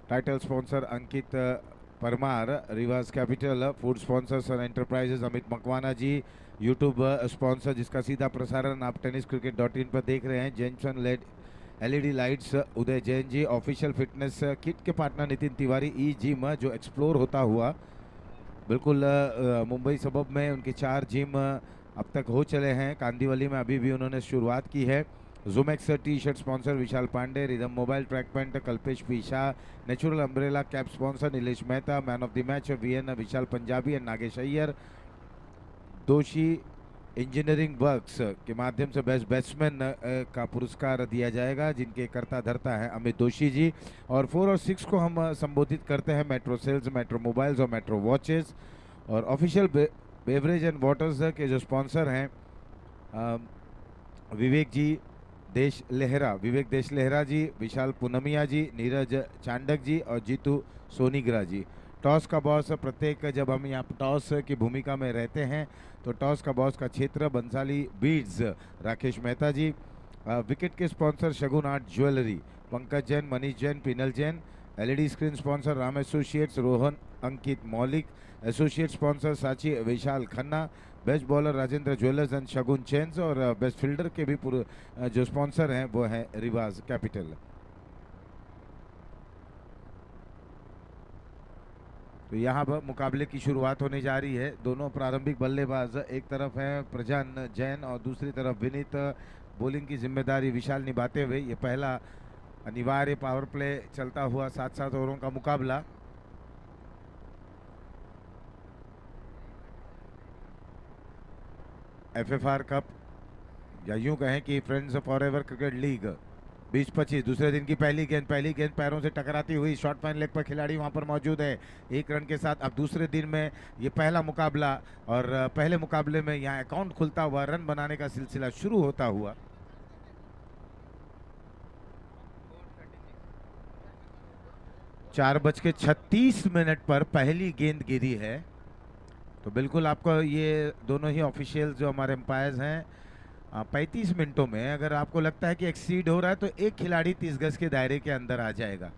Title sponsor Ankit Parmar, रिवाज capital, food sponsors और enterprises Amit Makwana जी, YouTube sponsor जिसका सीधा प्रसारण आप tenniscricket.in पर देख रहे हैं, जेनसन लेड एलईडी लाइट्स उदय Jain ji, official fitness kit के पार्टनर नितिन तिवारी, ई जिम जो एक्सप्लोर होता हुआ बिल्कुल मुंबई सबब में उनके 4 जिम अब तक हो चले हैं, कांदीवली में अभी भी उन्होंने शुरुआत की है। Jumex T shirt sponsor Vishal Pandey, Rhythm mobile track pant Kalpesh पीशा, natural umbrella cap sponsor Nilesh Mehta, man of the match VN Vishal Punjabi and Nagesh Iyer, Doshi engineering works के माध्यम से बेस्ट बैट्समैन का पुरस्कार दिया जाएगा जिनके कर्ता धर्ता है अमित दोषी जी। और 4 और 6 को हम संबोधित करते हैं मेट्रो सेल्स, मेट्रो मोबाइल्स और मेट्रो वॉचेस। और ऑफिशियल बेवरेज एंड वाटर्स के जो स्पॉन्सर हैं विवेक जी देश लहरा, विवेक देश लहरा जी, विशाल पूनमिया जी, नीरज चांडक जी और जीतू सोनीग्रा जी। टॉस का बॉस प्रत्येक, जब हम यहाँ टॉस की भूमिका में रहते हैं तो टॉस का बॉस का क्षेत्र बंसाली बीड्स राकेश मेहता जी। विकेट के sponsor Shagun art jewellery Pankaj Jain, Manish Jain, Pinal Jain. LED screen sponsor Ram associates Rohan Ankit Maulik, associate sponsor Sachi Vishal Khanna, best bowler Rajendra jewellers and Shagun chains और बेस्ट फील्डर के भी पूरे जो स्पॉन्सर हैं वो हैं रिवाज कैपिटल। तो यहाँ पर मुकाबले की शुरुआत होने जा रही है। दोनों प्रारंभिक बल्लेबाज, एक तरफ है प्रजन जैन और दूसरी तरफ विनीत, बॉलिंग की जिम्मेदारी विशाल निभाते हुए ये पहला अनिवार्य पावर प्ले चलता हुआ 7-7 ओवरों का मुकाबला। एफएफआर कप या यूं कहें कि फ्रेंड्स फॉरएवर क्रिकेट लीग 20-25 दूसरे दिन की पहली गेंद पैरों से टकराती हुई शॉर्ट फाइन लेग पर खिलाड़ी वहां पर मौजूद है 1 रन के साथ। अब दूसरे दिन में ये पहला मुकाबला और पहले मुकाबले में यहाँ अकाउंट खुलता हुआ, रन बनाने का सिलसिला शुरू होता हुआ। चार बज के 36 मिनट पर पहली गेंद गिरी है। तो बिल्कुल आपको ये दोनों ही ऑफिशियल जो हमारे एम्पायर्स हैं 35 मिनटों में अगर आपको लगता है कि एक्सीड हो रहा है तो एक खिलाड़ी 30 गज के दायरे के अंदर आ जाएगा।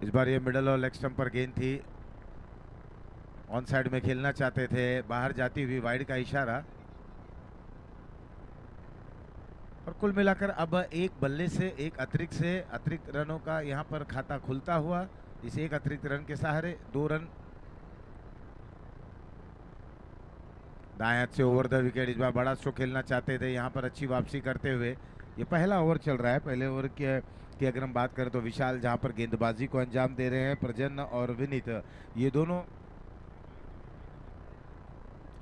इस बार ये मिडल और लेग स्टंप पर गेंद थी, ऑन साइड में खेलना चाहते थे, बाहर जाती हुई वाइड का इशारा। और कुल मिलाकर अब एक बल्ले से अतिरिक्त रनों का यहाँ पर खाता खुलता हुआ, इस एक अतिरिक्त रन के सहारे 2 रन। दाएं हाथ से ओवर द विकेट, इस बार बड़ा स्ट्रोक खेलना चाहते थे, यहाँ पर अच्छी वापसी करते हुए ये पहला ओवर चल रहा है। पहले ओवर की अगर हम बात करें तो विशाल जहाँ पर गेंदबाजी को अंजाम दे रहे हैं, प्रजन और विनीत ये दोनों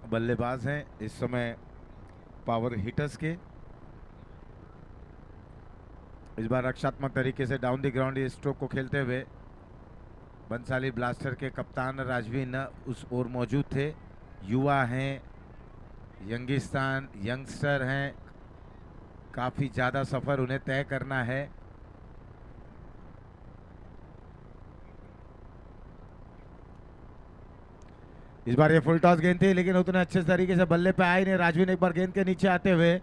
बल्लेबाज हैं इस समय पावर हिटर्स के। इस बार रक्षात्मक तरीके से डाउन द ग्राउंड स्ट्रोक को खेलते हुए बंसाली ब्लास्टर के कप्तान राजवीन उस ओर मौजूद थे। युवा हैं, यंगिस्तान यंगस्टर हैं, काफ़ी ज़्यादा सफ़र उन्हें तय करना है। इस बार ये फुल टॉस गेंद थी लेकिन उतने अच्छे तरीके से बल्ले पे आई नहीं। राजवीन एक बार गेंद के नीचे आते हुए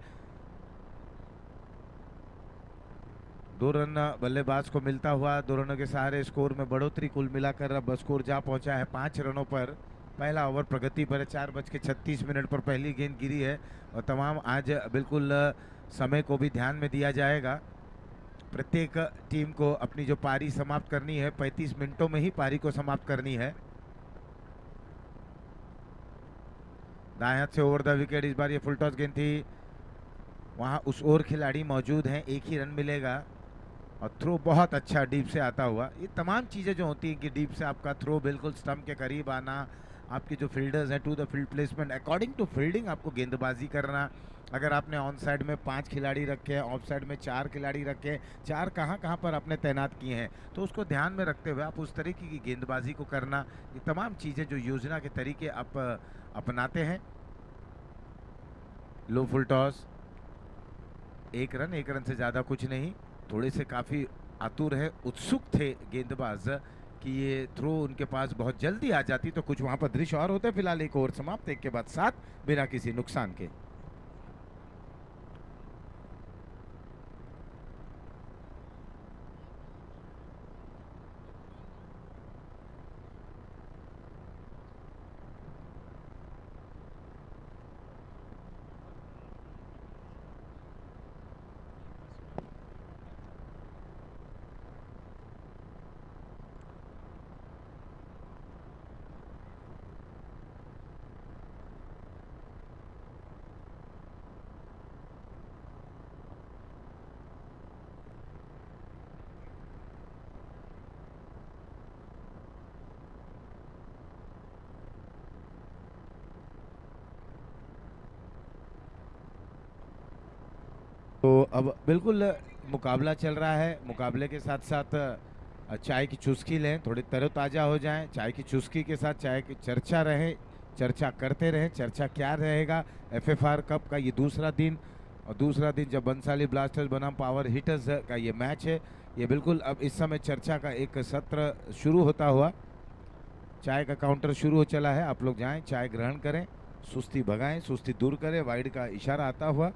2 रन बल्लेबाज को मिलता हुआ, 2 रनों के सहारे स्कोर में बढ़ोतरी। कुल मिलाकर अब स्कोर जा पहुंचा है 5 रनों पर। पहला ओवर प्रगति पर है, 4 बज के 36 मिनट पर पहली गेंद गिरी है और तमाम आज बिल्कुल समय को भी ध्यान में दिया जाएगा। प्रत्येक टीम को अपनी जो पारी समाप्त करनी है 35 मिनटों में ही पारी को समाप्त करनी है। दाएं हाथ से ओवर द विकेट, इस बार ये फुल टॉस गेंद थी, वहां उस ओर खिलाड़ी मौजूद हैं, एक ही रन मिलेगा। और थ्रो बहुत अच्छा डीप से आता हुआ। ये तमाम चीज़ें जो होती हैं कि डीप से आपका थ्रो बिल्कुल स्टंप के करीब आना, आपके जो फील्डर्स हैं to the field placement according to fielding आपको गेंदबाजी करना। अगर आपने ऑन साइड में 5 खिलाड़ी रखे हैं, ऑफ साइड में 4 खिलाड़ी रखे हैं, 4 कहाँ पर आपने तैनात किए हैं, तो उसको ध्यान में रखते हुए आप उस तरीके की गेंदबाजी को करना। ये तमाम चीज़ें जो योजना के तरीके आप अपनाते हैं। लो फुल टॉस, 1 रन से ज़्यादा कुछ नहीं। थोड़े से काफ़ी आतुर है, उत्सुक थे गेंदबाज कि ये थ्रो उनके पास बहुत जल्दी आ जाती तो कुछ वहां पर दृश्य और होते। फिलहाल एक ओवर समाप्त, एक के बाद 7 बिना किसी नुकसान के। तो अब बिल्कुल मुकाबला चल रहा है। मुकाबले के साथ साथ चाय की चुस्की लें, थोड़ी तरोताज़ा हो जाएं। चाय की चुस्की के साथ चाय की चर्चा रहे, चर्चा करते रहें। चर्चा क्या रहेगा? एफएफआर कप का ये दूसरा दिन, और दूसरा दिन जब बंसाली ब्लास्टर्स बनाम पावर हिटर्स का ये मैच है। ये बिल्कुल अब इस समय चर्चा का एक सत्र शुरू होता हुआ। चाय का काउंटर शुरू हो चला है। आप लोग जाएं, चाय ग्रहण करें, सुस्ती भगाएं, सुस्ती दूर करें। वाइड का इशारा आता हुआ।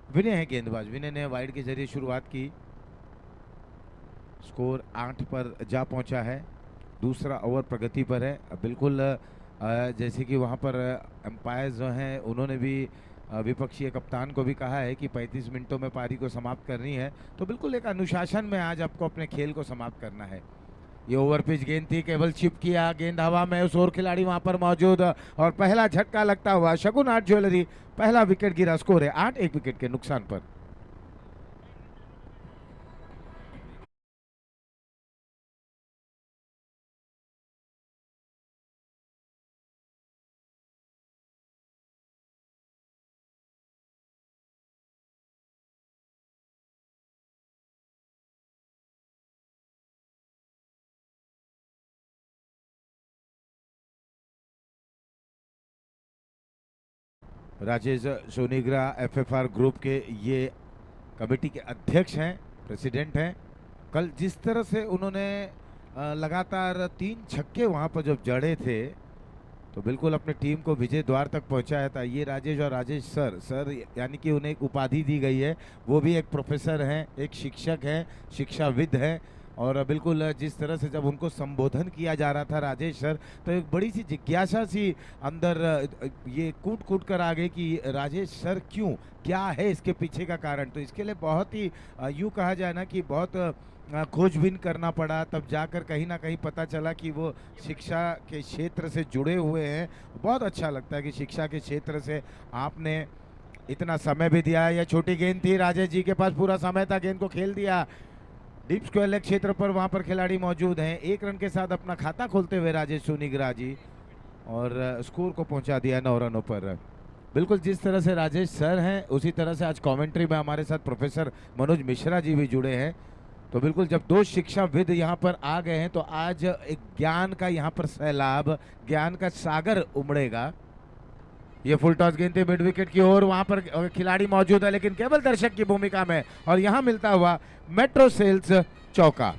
विनय है गेंदबाज, विनय ने वाइड के जरिए शुरुआत की। स्कोर 8 पर जा पहुंचा है। दूसरा ओवर प्रगति पर है। बिल्कुल जैसे कि वहां पर एम्पायर जो हैं उन्होंने भी विपक्षी कप्तान को भी कहा है कि 35 मिनटों में पारी को समाप्त करनी है। तो बिल्कुल एक अनुशासन में आज आपको अपने खेल को समाप्त करना है। ये ओवर पिच गेंद थी, केवल चिप किया, गेंद हवा में, उस और खिलाड़ी वहां पर मौजूद, और पहला झटका लगता हुआ शगुन आर्ट ज्वेलरी, पहला विकेट गिरा। स्कोर है 8, 1 विकेट के नुकसान पर। राजेश सोनीग्रा एफएफआर ग्रुप के ये कमेटी के अध्यक्ष हैं, प्रेसिडेंट हैं। कल जिस तरह से उन्होंने लगातार 3 छक्के वहां पर जब जड़े थे, तो बिल्कुल अपनी टीम को विजय द्वार तक पहुंचाया था। ये राजेश और राजेश सर यानी कि उन्हें एक उपाधि दी गई है। वो भी एक प्रोफेसर हैं, एक शिक्षक हैं, शिक्षाविद हैं। और बिल्कुल जिस तरह से जब उनको संबोधन किया जा रहा था राजेश सर, तो एक बड़ी सी जिज्ञासा सी अंदर ये कूट कूट कर आ गई कि राजेश सर क्यों, क्या है इसके पीछे का कारण। तो इसके लिए बहुत ही यूँ कहा जाए ना कि बहुत खोजबीन करना पड़ा, तब जाकर कहीं ना कहीं पता चला कि वो शिक्षा के क्षेत्र से जुड़े हुए हैं। बहुत अच्छा लगता है कि शिक्षा के क्षेत्र से आपने इतना समय भी दिया है। यह छोटी गेंद थी, राजेश जी के पास पूरा समय था, गेंद को खेल दिया डीप स्क्वायर लेग क्षेत्र पर। वहां पर खिलाड़ी मौजूद हैं। 1 रन के साथ अपना खाता खोलते हुए राजेश सोनीग्रा जी, और स्कोर को पहुंचा दिया 9 रनों पर। बिल्कुल जिस तरह से राजेश सर हैं, उसी तरह से आज कमेंट्री में हमारे साथ प्रोफेसर मनोज मिश्रा जी भी जुड़े हैं। तो बिल्कुल जब 2 शिक्षाविद यहाँ पर आ गए हैं, तो आज एक ज्ञान का यहाँ पर सैलाब, ज्ञान का सागर उमड़ेगा। ये फुल टॉस गेंद थी मिड विकेट की ओर, वहां पर खिलाड़ी मौजूद है लेकिन केवल दर्शक की भूमिका में, और यहाँ मिलता हुआ मेट्रो सेल्स चौका।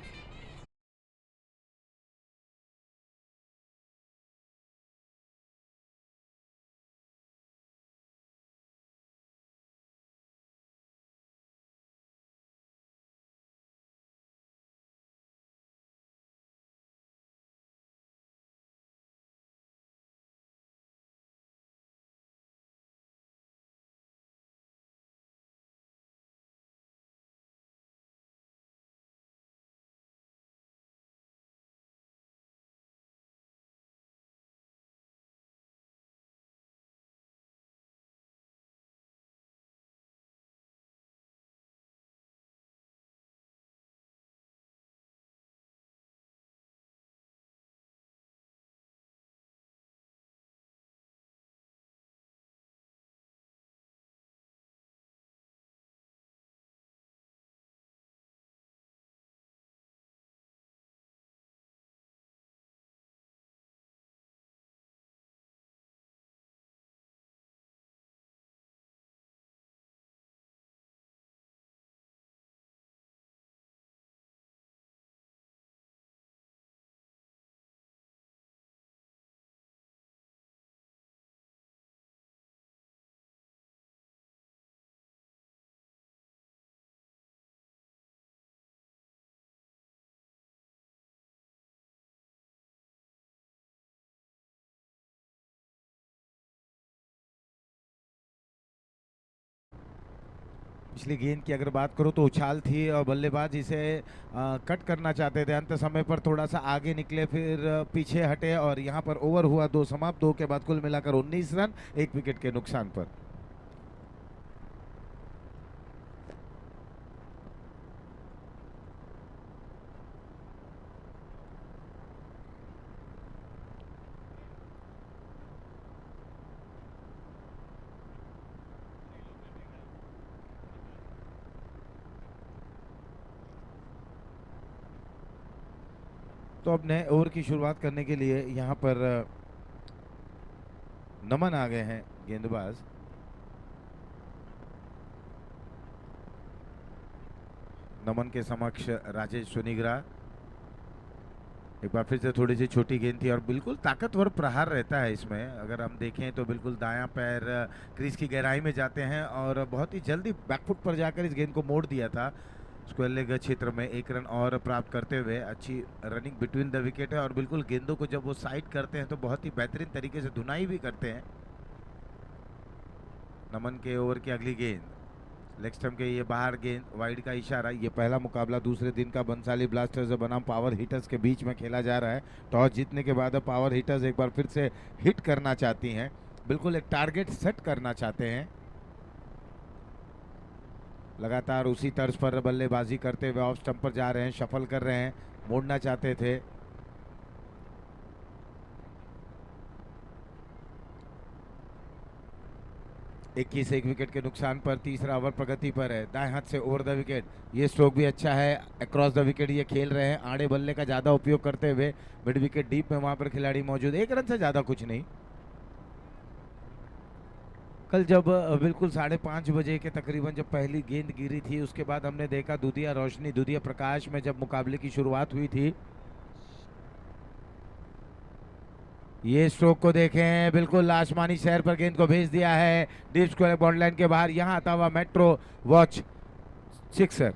पिछली गेंद की अगर बात करूं तो उछाल थी और बल्लेबाज इसे कट करना चाहते थे, अंत समय पर थोड़ा सा आगे निकले, फिर पीछे हटे और यहां पर ओवर हुआ, 2 समाप्त, 2 के बाद कुल मिलाकर 19 रन 1 विकेट के नुकसान पर। तो अब नए ओवर की शुरुआत करने के लिए यहाँ पर नमन आ गए हैं गेंदबाज। नमन के समक्ष राजेश सुनिग्रा। एक बार फिर से थोड़ी सी छोटी गेंद थी और बिल्कुल ताकतवर प्रहार रहता है इसमें, अगर हम देखें तो बिल्कुल दायां पैर क्रीज की गहराई में जाते हैं और बहुत ही जल्दी बैकफुट पर जाकर इस गेंद को मोड़ दिया था। स्क्वायर लेग क्षेत्र में 1 रन और प्राप्त करते हुए अच्छी रनिंग बिटवीन द विकेट है और बिल्कुल गेंदों को जब वो साइड करते हैं तो बहुत ही बेहतरीन तरीके से धुनाई भी करते हैं। नमन के ओवर की अगली गेंद लेग स्टंप के ये बाहर, गेंद वाइड का इशारा। ये पहला मुकाबला दूसरे दिन का बंसाली ब्लास्टर्स बनाम पावर हिटर्स के बीच में खेला जा रहा है। टॉस जीतने के बाद पावर हिटर्स एक बार फिर से हिट करना चाहती हैं, बिल्कुल एक टारगेट सेट करना चाहते हैं। लगातार उसी तर्ज पर बल्लेबाजी करते हुए ऑफ स्टंप पर जा रहे हैं, शफल कर रहे हैं, मोड़ना चाहते थे। 21 1 विकेट के नुकसान पर तीसरा ओवर प्रगति पर है, दाएं हाथ से ओवर द विकेट। ये स्ट्रोक भी अच्छा है, अक्रॉस द विकेट ये खेल रहे हैं, आड़े बल्ले का ज़्यादा उपयोग करते हुए। मिड विकेट डीप में वहां पर खिलाड़ी मौजूद, 1 रन से ज़्यादा कुछ नहीं। कल जब बिल्कुल 5:30 बजे के तकरीबन जब पहली गेंद गिरी थी, उसके बाद हमने देखा दुधिया रोशनी, दुधिया प्रकाश में जब मुकाबले की शुरुआत हुई थी। ये स्ट्रोक को देखें, बिल्कुल आसमानी शहर पर गेंद को भेज दिया है, डीप स्क्वायर बॉन्ड लाइन के बाहर, यहां आता हुआ मेट्रो वॉच सिक्सर।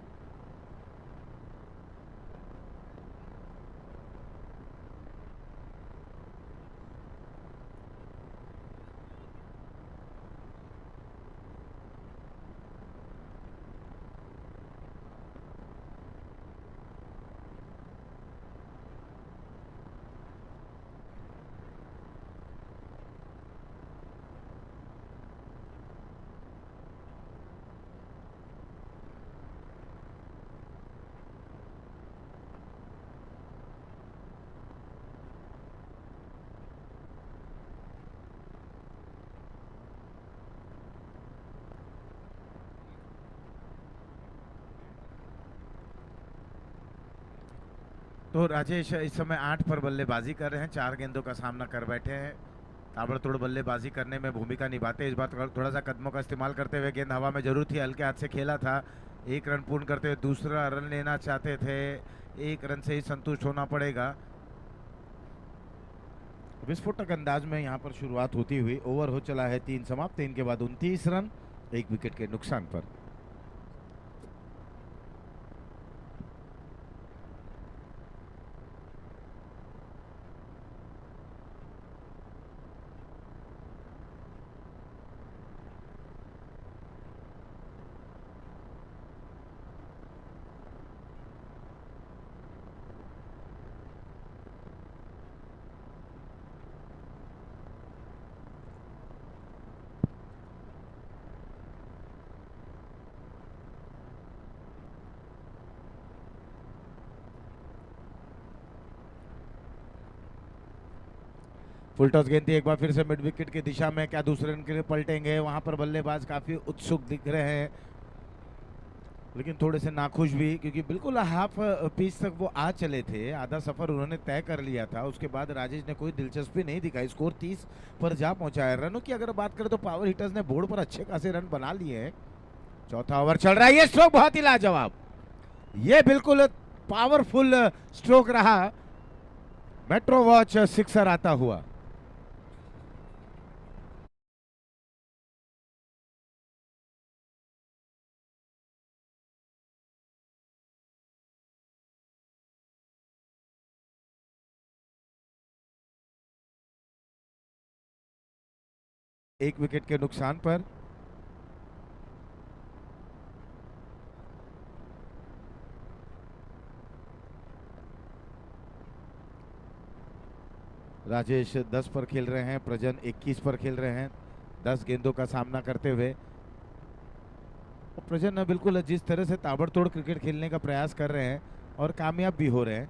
तो राजेश इस समय 8 पर बल्लेबाजी कर रहे हैं, 4 गेंदों का सामना कर बैठे हैं, ताबड़तोड़ बल्लेबाजी करने में भूमिका निभाते हैं। इस बार थोड़ा सा कदमों का इस्तेमाल करते हुए, गेंद हवा में जरूर थी, हल्के हाथ से खेला था। 1 रन पूर्ण करते हुए दूसरा रन लेना चाहते थे, 1 रन से ही संतुष्ट होना पड़ेगा। विस्फोटक अंदाज में यहाँ पर शुरुआत होती हुई, ओवर हो चला है 3 समाप्त, 3 के बाद 29 रन 1 विकेट के नुकसान पर। फुल टॉस गेंद थी, एक बार फिर से मिड विकेट की दिशा में, क्या दूसरे रन के लिए पलटेंगे? वहां पर बल्लेबाज काफी उत्सुक दिख रहे हैं, लेकिन थोड़े से नाखुश भी, क्योंकि बिल्कुल हाफ पिच तक वो आ चले थे, आधा सफर उन्होंने तय कर लिया था। उसके बाद राजेश ने कोई दिलचस्पी नहीं दिखाई, स्कोर 30 पर जा पहुंचा है। रनों की अगर बात करें तो पावर हिटर्स ने बोर्ड पर अच्छे खासे रन बना लिए हैं। चौथा ओवर चल रहा है, ये स्ट्रोक बहुत ही लाजवाब, ये बिल्कुल पावरफुल स्ट्रोक रहा, मेट्रो वॉच सिक्सर आता हुआ। एक विकेट के नुकसान पर। राजेश 10 पर खेल रहे हैं, प्रजन 21 पर खेल रहे हैं 10 गेंदों का सामना करते हुए। प्रजन बिल्कुल जिस तरह से ताबड़तोड़ क्रिकेट खेलने का प्रयास कर रहे हैं और कामयाब भी हो रहे हैं।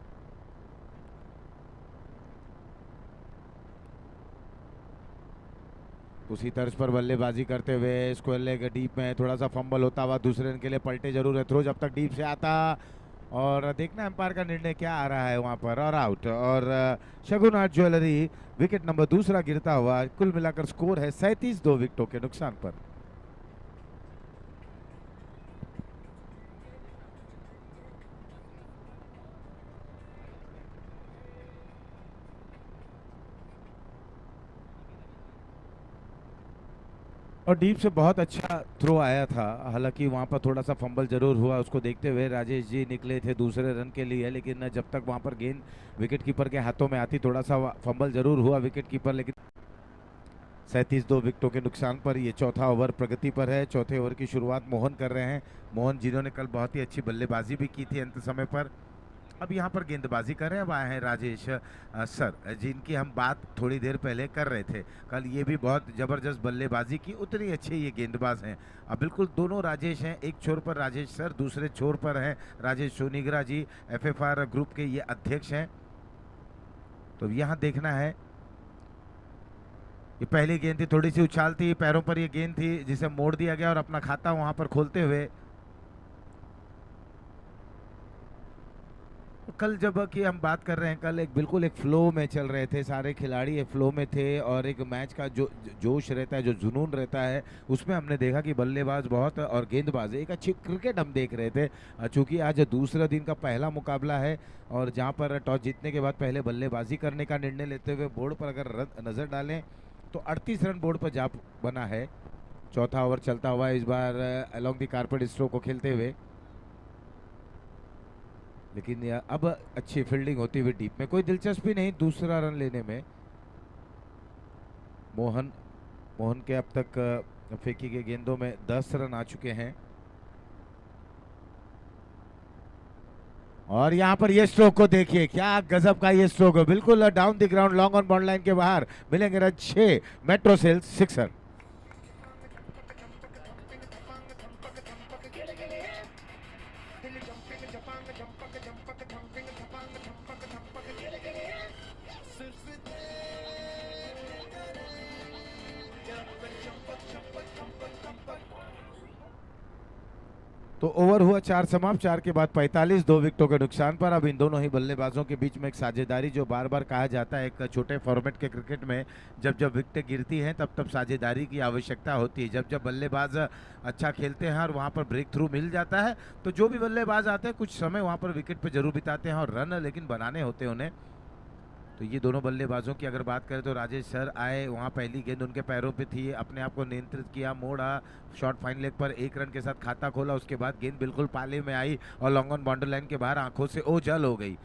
उसी तर्ज पर बल्लेबाजी करते हुए स्क्वायर लेग डीप में थोड़ा सा फंबल होता हुआ दूसरे रन के लिए पलटे जरूर है। थ्रो जब तक डीप से आता और देखना एम्पायर का निर्णय क्या आ रहा है वहां पर, और आउट। और शगुन आर्ट ज्वेलरी विकेट नंबर दूसरा गिरता हुआ। कुल मिलाकर स्कोर है 37 2 विकेटों के नुकसान पर। और डीप से बहुत अच्छा थ्रो आया था, हालांकि वहां पर थोड़ा सा फंबल जरूर हुआ। उसको देखते हुए राजेश जी निकले थे दूसरे रन के लिए, लेकिन जब तक वहां पर गेंद विकेट कीपर के हाथों में आती थोड़ा सा फंबल जरूर हुआ विकेट कीपर, लेकिन 37 2 विकेटों के नुकसान पर। ये चौथा ओवर प्रगति पर है। चौथे ओवर की शुरुआत मोहन कर रहे हैं। मोहन जिन्होंने कल बहुत ही अच्छी बल्लेबाजी भी की थी अंत समय पर, अब यहाँ पर गेंदबाजी कर रहे हैं। अब आए हैं राजेश सर, जिनकी हम बात थोड़ी देर पहले कर रहे थे। कल ये भी बहुत ज़बरदस्त बल्लेबाजी की, उतनी अच्छे ये गेंदबाज हैं। अब बिल्कुल दोनों राजेश हैं, एक छोर पर राजेश सर, दूसरे छोर पर हैं राजेश सोनीग्रा जी, एफएफआर ग्रुप के ये अध्यक्ष हैं। तो यहाँ देखना है, ये पहली गेंद थी, थोड़ी सी उछाल थी, पैरों पर ये गेंद थी जिसे मोड़ दिया गया और अपना खाता वहां पर खोलते हुए। कल जब कि हम बात कर रहे हैं, कल एक बिल्कुल एक फ्लो में चल रहे थे, सारे खिलाड़ी एक फ्लो में थे और एक मैच का जो जोश रहता है, जो जुनून रहता है, उसमें हमने देखा कि बल्लेबाज बहुत और गेंदबाज एक अच्छी क्रिकेट हम देख रहे थे। चूंकि आज दूसरा दिन का पहला मुकाबला है और जहां पर टॉस जीतने के बाद पहले बल्लेबाजी करने का निर्णय लेते हुए बोर्ड पर अगर नजर डालें तो 38 रन बोर्ड पर जा बना है। चौथा ओवर चलता हुआ इस बार अलोंग द कारपेट स्ट्रोक को खेलते हुए, लेकिन अब अच्छी फील्डिंग होती हुई डीप में, कोई दिलचस्पी नहीं दूसरा रन लेने में। मोहन के अब तक फेंकी गई गेंदों में 10 रन आ चुके हैं। और यहाँ पर ये स्ट्रोक को देखिए, क्या गजब का ये स्ट्रोक है, बिल्कुल down the ground long on bound line के बाहर मिलेंगे रन 6। मेट्रो सेल्स सिक्सर। तो ओवर हुआ 4 समाप्त, 4 के बाद 45 2 विकेटों के नुकसान पर। अब इन दोनों ही बल्लेबाजों के बीच में एक साझेदारी, जो बार बार कहा जाता है एक छोटे फॉर्मेट के क्रिकेट में, जब जब विकेटें गिरती हैं तब तब साझेदारी की आवश्यकता होती है। जब जब बल्लेबाज अच्छा खेलते हैं और वहां पर ब्रेक थ्रू मिल जाता है तो जो भी बल्लेबाज आते हैं कुछ समय वहां पर विकेट पर जरूर बिताते हैं और रन लेकिन बनाने होते हैं उन्हें। तो ये दोनों बल्लेबाजों की अगर बात करें तो राजेश सर आए, वहाँ पहली गेंद उनके पैरों पे थी, अपने आप को नियंत्रित किया, मोड़ा, शॉर्ट फाइन लेग पर 1 रन के साथ खाता खोला। उसके बाद गेंद बिल्कुल पाले में आई और लॉन्ग ऑन बाउंड्री लाइन के बाहर आंखों से ओझल हो गई।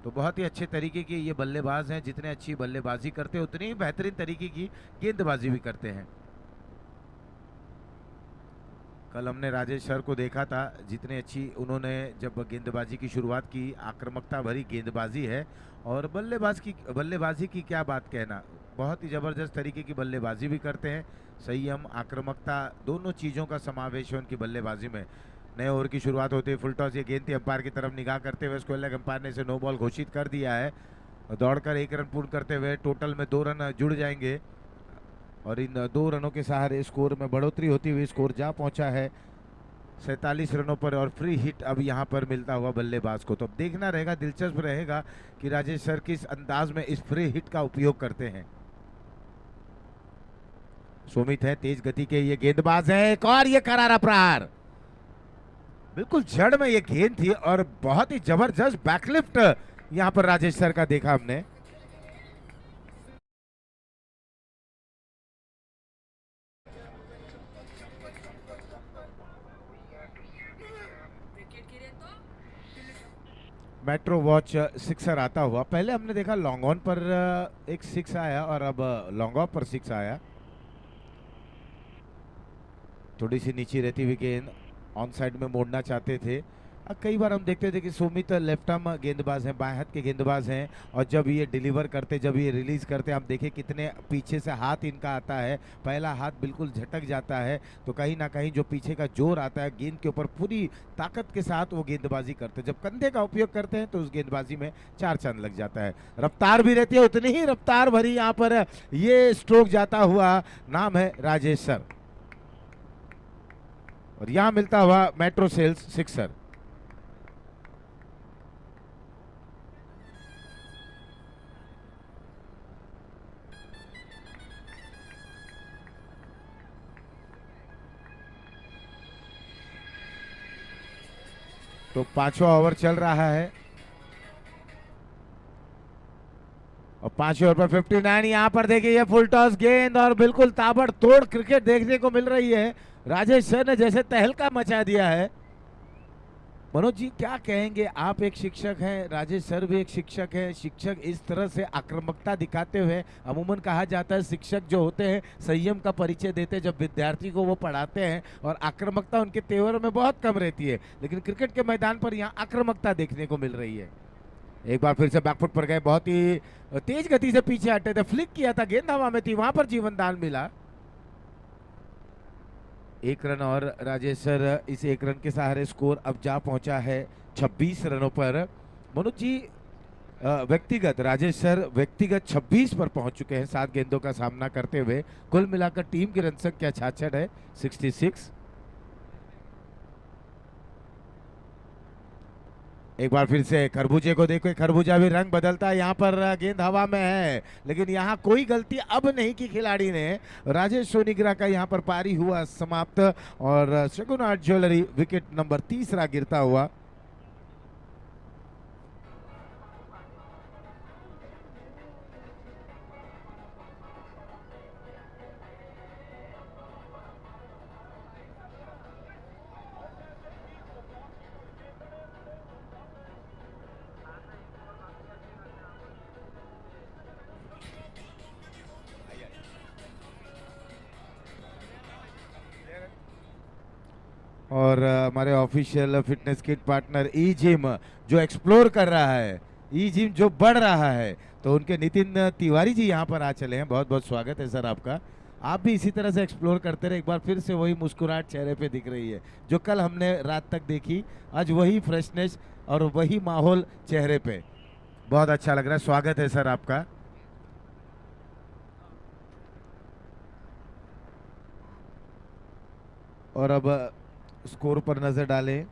तो बहुत ही अच्छे तरीके के ये बल्लेबाज हैं, जितने अच्छी बल्लेबाजी करते हैं उतनी ही बेहतरीन तरीके की गेंदबाजी भी करते हैं। कल हमने राजेश सर को देखा था, जितने अच्छी उन्होंने जब गेंदबाजी की शुरुआत की, आक्रामकता भरी गेंदबाजी है। और बल्लेबाजी की क्या बात कहना, बहुत ही ज़बरदस्त तरीके की बल्लेबाजी भी करते हैं। संयम, आक्रामकता, दोनों चीज़ों का समावेश है उनकी बल्लेबाजी में। नए ओवर की शुरुआत होती है, फुल टॉस, ये गेंद थी, अंपायर की तरफ निगाह करते हुए स्क्वायर लेग अंपायर ने इसे नो बॉल घोषित कर दिया है। दौड़कर 1 रन पूर्ण करते हुए टोटल में 2 रन जुड़ जाएंगे और इन 2 रनों के सहारे स्कोर में बढ़ोतरी होती हुई स्कोर जा पहुंचा है 47 रनों पर। और फ्री हिट अब यहां पर मिलता हुआ बल्लेबाज को, तो अब देखना रहेगा, दिलचस्प रहेगा कि राजेश सर किस अंदाज में इस फ्री हिट का उपयोग करते हैं। सुमित है, तेज गति के ये गेंदबाज है, एक और ये करारा प्रहार, बिल्कुल जड़ में ये गेंद थी और बहुत ही जबरदस्त बैकलिफ्ट यहां पर राजेश सर का देखा हमने। मेट्रो वॉच सिक्सर आता हुआ, पहले हमने देखा लॉन्ग ऑन पर एक 6 आया और अब लॉन्ग ऑफ पर 6 आया। थोड़ी सी नीचे रहती हुई गेंद ऑन साइड में मोड़ना चाहते थे, कई बार हम देखते थे कि सुमित लेफ्ट आर्म गेंदबाज हैं, बाएं हाथ के गेंदबाज हैं, और जब ये डिलीवर करते, जब ये रिलीज करते, आप देखें कितने पीछे से हाथ इनका आता है, पहला हाथ बिल्कुल झटक जाता है, तो कहीं ना कहीं जो पीछे का जोर आता है गेंद के ऊपर, पूरी ताकत के साथ वो गेंदबाजी करते हैं। जब कंधे का उपयोग करते हैं तो उस गेंदबाजी में चार चांद लग जाता है। रफ्तार भी रहती है, उतनी ही रफ्तार भरी यहाँ पर ये स्ट्रोक जाता हुआ, नाम है राजेश सर, और यहाँ मिलता हुआ मेट्रो सेल्स सिक्सर। तो पांचवा ओवर चल रहा है, और पांचवें ओवर पर 59। यहाँ पर देखिए ये फुल टॉस गेंद, और बिल्कुल ताबड़तोड़ क्रिकेट देखने को मिल रही है। राजेश सर ने जैसे तहलका मचा दिया है। मनोज जी क्या कहेंगे, आप एक शिक्षक हैं, राजेश सर भी एक शिक्षक हैं। शिक्षक इस तरह से आक्रामकता दिखाते हुए, अमूमन कहा जाता है शिक्षक जो होते हैं संयम का परिचय देते हैं जब विद्यार्थी को वो पढ़ाते हैं, और आक्रामकता उनके तेवर में बहुत कम रहती है, लेकिन क्रिकेट के मैदान पर यहाँ आक्रामकता देखने को मिल रही है। एक बार फिर से बैकफुट पर गए, बहुत ही तेज गति से पीछे हटे थे, फ्लिक किया था, गेंद हवा में थी, वहां पर जीवन दान मिला। एक रन और राजेश सर, इस एक रन के सहारे स्कोर अब जा पहुंचा है 26 रनों पर। मनोज जी व्यक्तिगत राजेश सर व्यक्तिगत 26 पर पहुंच चुके हैं 7 गेंदों का सामना करते हुए। कुल मिलाकर टीम की रन संख्या 66 है, 66। एक बार फिर से खरबूजे को देखो, खरबूजा भी रंग बदलता है, यहाँ पर गेंद हवा में है, लेकिन यहाँ कोई गलती अब नहीं की खिलाड़ी ने। राजेश सोनीग्रा का यहाँ पर पारी हुआ समाप्त, और शगुन आर्ट ज्वेलरी विकेट नंबर तीसरा गिरता हुआ। और हमारे ऑफिशियल फिटनेस किट पार्टनर ई जिम जो एक्सप्लोर कर रहा है, ई जिम जो बढ़ रहा है, तो उनके नितिन तिवारी जी यहाँ पर आ चले हैं। बहुत बहुत स्वागत है सर आपका। आप भी इसी तरह से एक्सप्लोर करते रहे, एक बार फिर से वही मुस्कुराहट चेहरे पे दिख रही है जो कल हमने रात तक देखी, आज वही फ्रेशनेस और वही माहौल चेहरे पे। बहुत अच्छा लग रहा है, स्वागत है सर आपका। और अब स्कोर पर नजर डालें।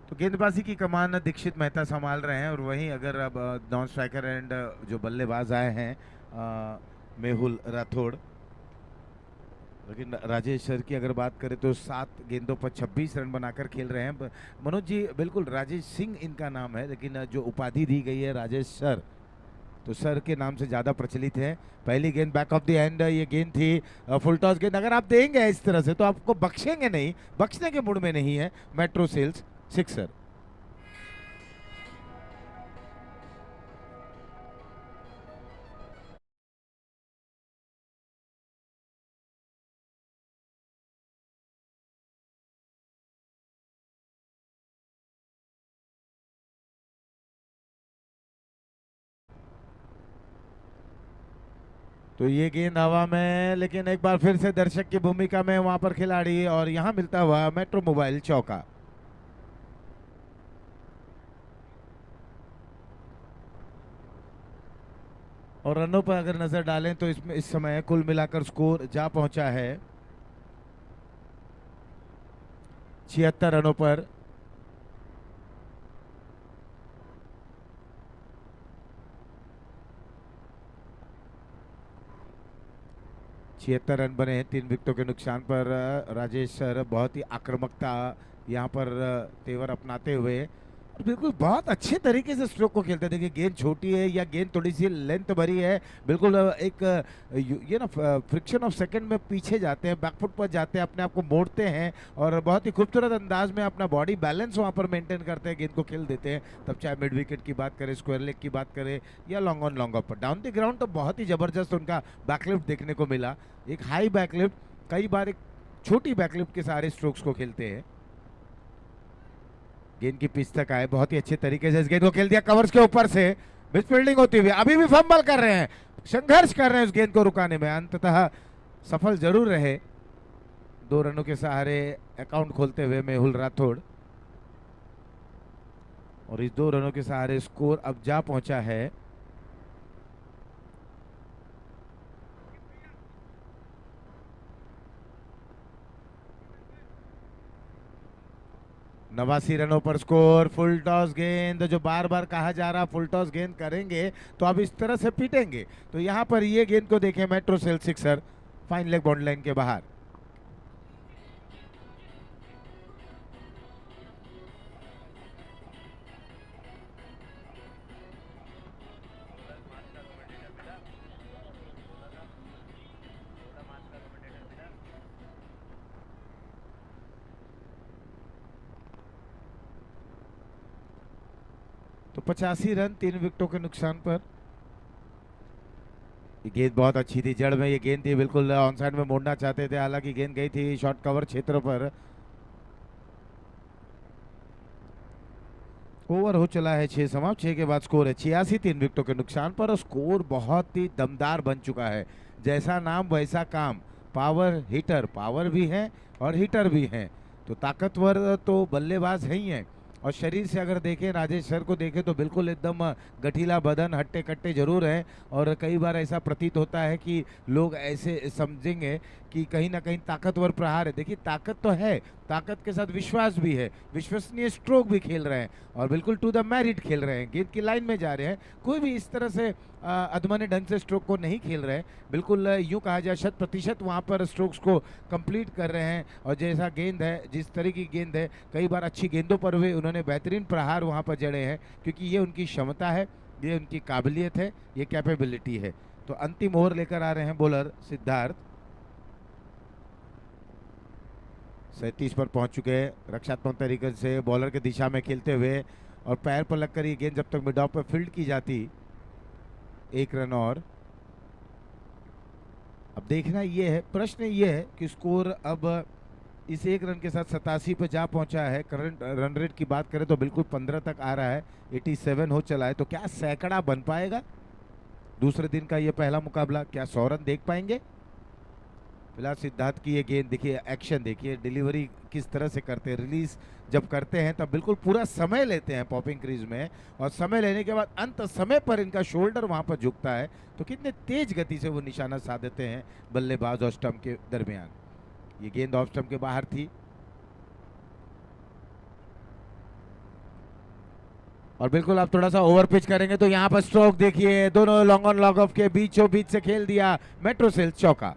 तो गेंदबाजी की कमान दीक्षित मेहता संभाल रहे हैं, और वहीं अगर अब नॉन स्ट्राइकर एंड जो बल्लेबाज आए हैं मेहुल राठौड़। लेकिन राजेश सर की अगर बात करें तो 7 गेंदों पर 26 रन बनाकर खेल रहे हैं। मनोज जी बिल्कुल राजेश सिंह इनका नाम है, लेकिन जो उपाधि दी गई है राजेश सर, तो सर के नाम से ज़्यादा प्रचलित है। पहली गेंद बैक ऑफ द एंड, ये गेंद थी फुल टॉस गेंद। अगर आप देंगे इस तरह से तो आपको बख्शेंगे नहीं, बख्शने के मूड में नहीं है मेट्रो सेल्स सिक्सर। तो ये गेंद हवा में, लेकिन एक बार फिर से दर्शक की भूमिका में वहां पर खिलाड़ी, और यहां मिलता हुआ मेट्रो मोबाइल चौका। और रनों पर अगर नजर डालें तो इसमें इस समय कुल मिलाकर स्कोर जा पहुंचा है 76 रनों पर। 76 रन बने हैं 3 विकेटों के नुकसान पर। राजेश सर बहुत ही आक्रामकता यहाँ पर तेवर अपनाते हुए और बिल्कुल बहुत अच्छे तरीके से स्ट्रोक को खेलते हैं। देखिए गेंद छोटी है या गेंद थोड़ी सी लेंथ भरी है, बिल्कुल एक ये ना फ्रिक्शन ऑफ सेकंड में पीछे जाते हैं, बैकफुट पर जाते हैं, अपने आप को मोड़ते हैं और बहुत ही खूबसूरत अंदाज में अपना बॉडी बैलेंस वहाँ पर मेंटेन करते हैं, गेंद को खेल देते हैं। तब चाहे मिड विकेट की बात करें, स्क्वायर लेग की बात करें या लॉन्ग ऑन लॉन्ग ऑफ पर। डाउन द ग्राउंड तो बहुत ही जबरदस्त उनका बैकलिफ्ट देखने को मिला, एक हाई बैकलिफ्ट, कई बार एक छोटी बैकलिफ्ट के सारे स्ट्रोक्स को खेलते हैं। गेंद की पिच तक आए, बहुत ही अच्छे तरीके से इस गेंद को खेल दिया कवर्स के ऊपर से, मिस फील्डिंग होती हुई, अभी भी फंबल कर रहे हैं, संघर्ष कर रहे हैं उस गेंद को रुकाने में, अंततः सफल जरूर रहे 2 रनों के सहारे अकाउंट खोलते हुए मेहुल राठौड़। और इस 2 रनों के सहारे स्कोर अब जा पहुंचा है 89 रनों पर स्कोर। फुल टॉस गेंद, जो बार बार कहा जा रहा फुल टॉस गेंद करेंगे तो अब इस तरह से पीटेंगे, तो यहाँ पर ये गेंद को देखें, मेट्रो सेल sixer, fine leg boundary line के बाहर। तो 85 रन 3 विकेटों के नुकसान पर। ये गेंद बहुत अच्छी थी, जड़ में ये गेंद थी, बिल्कुल ऑन साइड में मोड़ना चाहते थे, हालांकि गेंद गई थी शॉर्ट कवर क्षेत्र पर। ओवर हो चला है 6 समाप्त, 6 के बाद स्कोर है 86 3 विकेटों के नुकसान पर। और स्कोर बहुत ही दमदार बन चुका है, जैसा नाम वैसा काम, पावर हिटर, पावर भी है और हिटर भी है, तो ताकतवर तो बल्लेबाज है ही है। और शरीर से अगर देखें, राजेश सर को देखें तो बिल्कुल एकदम गठीला बदन, हट्टे कट्टे जरूर है। और कई बार ऐसा प्रतीत होता है कि लोग ऐसे समझेंगे कि कहीं ना कहीं ताकतवर प्रहार है, देखिए ताकत तो है, ताकत के साथ विश्वास भी है, विश्वसनीय स्ट्रोक भी खेल रहे हैं और बिल्कुल टू द मैरिट खेल रहे हैं, गेंद की लाइन में जा रहे हैं, कोई भी इस तरह से अधमने ढंग से स्ट्रोक को नहीं खेल रहे हैं, बिल्कुल यूं कहा जाए 100% वहां पर स्ट्रोक्स को कंप्लीट कर रहे हैं। और जैसा गेंद है, जिस तरह की गेंद है, कई बार अच्छी गेंदों पर भी उन्होंने बेहतरीन प्रहार वहां पर जड़े हैं, क्योंकि ये उनकी क्षमता है, ये उनकी काबिलियत है, ये कैपेबिलिटी है। तो अंतिम ओवर लेकर आ रहे हैं बॉलर सिद्धार्थ, 37 पर पहुंच चुके हैं, रक्षात्मक तरीके से बॉलर के दिशा में खेलते हुए, और पैर पर लगकर ये गेंद जब तक मिड ऑफ पर फील्ड की जाती, 1 रन और। अब देखना ये है, प्रश्न ये है कि स्कोर अब इस 1 रन के साथ 87 पे जा पहुंचा है। करंट रन रेट की बात करें तो बिल्कुल 15 तक आ रहा है, 87 हो चला है, तो क्या सैकड़ा बन पाएगा दूसरे दिन का ये पहला मुकाबला, क्या 100 रन देख पाएंगे? फिलहाल सिद्धार्थ की ये गेंद देखिए, एक्शन देखिए, डिलीवरी किस तरह से करते हैं, रिलीज जब करते हैं तब बिल्कुल पूरा समय लेते हैं पॉपिंग क्रीज में, और समय लेने के बाद अंत समय पर इनका शोल्डर वहां पर झुकता है, तो कितने तेज गति से वो निशाना साधते हैं बल्लेबाज और स्टंप के दरमियान। ये गेंद ऑफ स्टंप के बाहर थी, और बिल्कुल आप थोड़ा सा ओवर पिच करेंगे तो यहाँ पर स्ट्रोक देखिए, दोनों लॉन्ग ऑन लॉन्ग ऑफ के बीचों बीच से खेल दिया मेट्रो सेल्स चौका।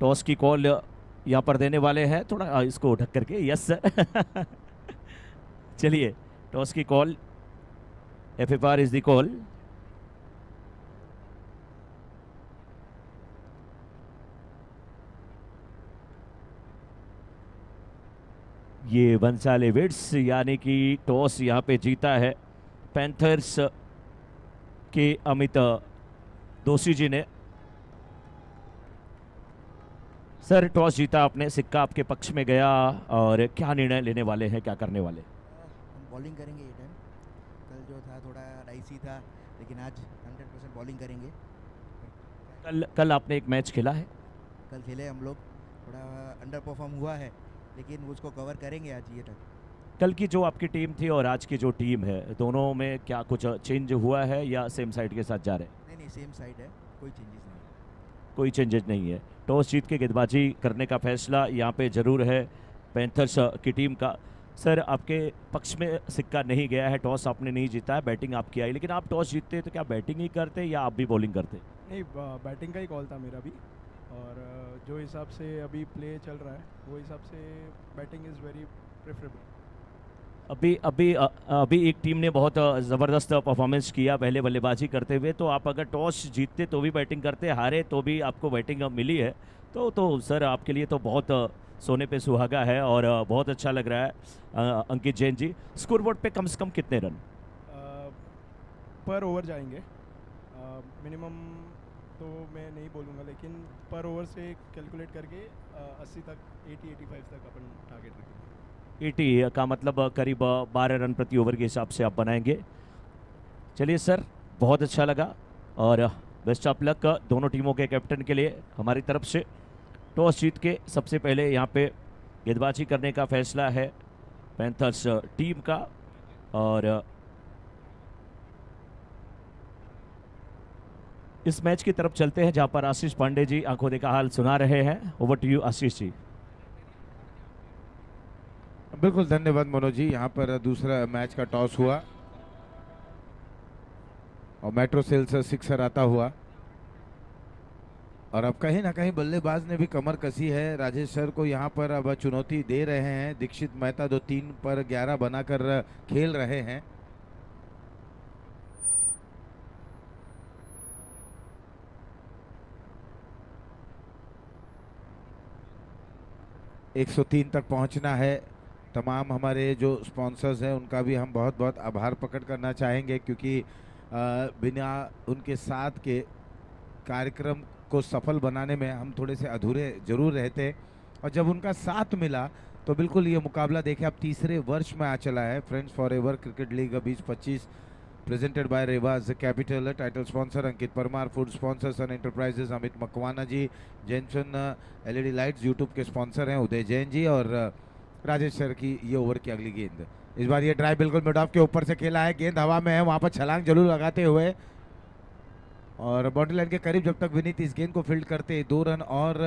टॉस की कॉल यहाँ पर देने वाले हैं, थोड़ा इसको ढक करके। Yes sir. चलिए, टॉस की call, FFR is the call. ये बंसाले विट्स यानी कि टॉस यहाँ पे जीता है पैंथर्स के अमित दोषी जी ने। सर, टॉस जीता आपने, सिक्का आपके पक्ष में गया, और क्या निर्णय लेने वाले हैं, क्या करने वाले? हम बॉलिंग करेंगे ये टाइम। कल जो था थोड़ा डाइसी था, लेकिन आज 100% बॉलिंग करेंगे। कल आपने एक मैच खेला है? कल खेले हम लोग, थोड़ा अंडर परफॉर्म हुआ है, लेकिन उसको कवर करेंगे आज ये टाइम। कल की जो आपकी टीम थी और आज की जो टीम है, दोनों में क्या कुछ चेंज हुआ है या सेम साइड के साथ जा रहे हैं? नहीं, सेम साइड है, कोई चेंजेस नहीं। कोई चेंजेस नहीं है। टॉस जीत के गेंदबाजी करने का फैसला यहाँ पे ज़रूर है पैंथर्स की टीम का। सर, आपके पक्ष में सिक्का नहीं गया है, टॉस आपने नहीं जीता है, बैटिंग आपकी आई, लेकिन आप टॉस जीतते तो क्या बैटिंग ही करते या आप भी बॉलिंग करते? नहीं, बैटिंग का ही कॉल था मेरा भी, और जो हिसाब से अभी प्ले चल रहा है वो हिसाब से बैटिंग इज़ वेरी प्रेफरेबल। अभी एक टीम ने बहुत ज़बरदस्त परफॉर्मेंस किया पहले बल्लेबाजी करते हुए, तो आप अगर टॉस जीतते तो भी बैटिंग करते, हारे तो भी आपको बैटिंग मिली है, तो सर आपके लिए तो बहुत सोने पे सुहागा है और बहुत अच्छा लग रहा है। अंकित जैन जी, स्कोर बोर्ड पे कम से कम कितने रन पर ओवर जाएंगे? मिनिमम तो मैं नहीं बोलूँगा, लेकिन पर ओवर से कैलकुलेट करके 80 तक, 80-85 तक अपन टारगेट रखेंगे। 80 का मतलब करीब 12 रन प्रति ओवर के हिसाब से आप बनाएंगे। चलिए सर, बहुत अच्छा लगा और बेस्ट ऑफ लक दोनों टीमों के कैप्टन के लिए हमारी तरफ से। टॉस जीत के सबसे पहले यहाँ पे गेंदबाजी करने का फैसला है पैंथर्स टीम का, और इस मैच की तरफ चलते हैं जहाँ पर आशीष पांडे जी आंखों देखा हाल सुना रहे हैं। Over to you Ashish ji. बिल्कुल, धन्यवाद मनोज जी। यहाँ पर दूसरा मैच का टॉस हुआ और मेट्रो सेल्स सिक्सर आता हुआ, और अब कहीं ना कहीं बल्लेबाज ने भी कमर कसी है। राजेश सर को यहाँ पर अब चुनौती दे रहे हैं। दीक्षित मेहता 3 पर 11 बनाकर खेल रहे हैं। एक 103 तक पहुंचना है। तमाम हमारे जो स्पॉन्सर्स हैं उनका भी हम बहुत बहुत आभार प्रकट करना चाहेंगे, क्योंकि बिना उनके साथ के कार्यक्रम को सफल बनाने में हम थोड़े से अधूरे जरूर रहते, और जब उनका साथ मिला तो बिल्कुल ये मुकाबला देखे अब तीसरे वर्ष में आ चला है। Friends forever cricket league 2025 presented by Rewaz capital. Title sponsor Ankit Parmar, food sponsor Sun enterprises Amit Makwana ji, Jenson LED lights YouTube के स्पॉन्सर हैं उदय जैन जी, और राजेश सर की ये ओवर की अगली गेंद। इस बार ये ड्राइव बिल्कुल मिड ऑफ के ऊपर से खेला है, गेंद हवा में है, वहां पर छलांग जरूर लगाते हुए और बाउंड्री लाइन के करीब जब तक विनीत इस गेंद को फील्ड करते 2 रन और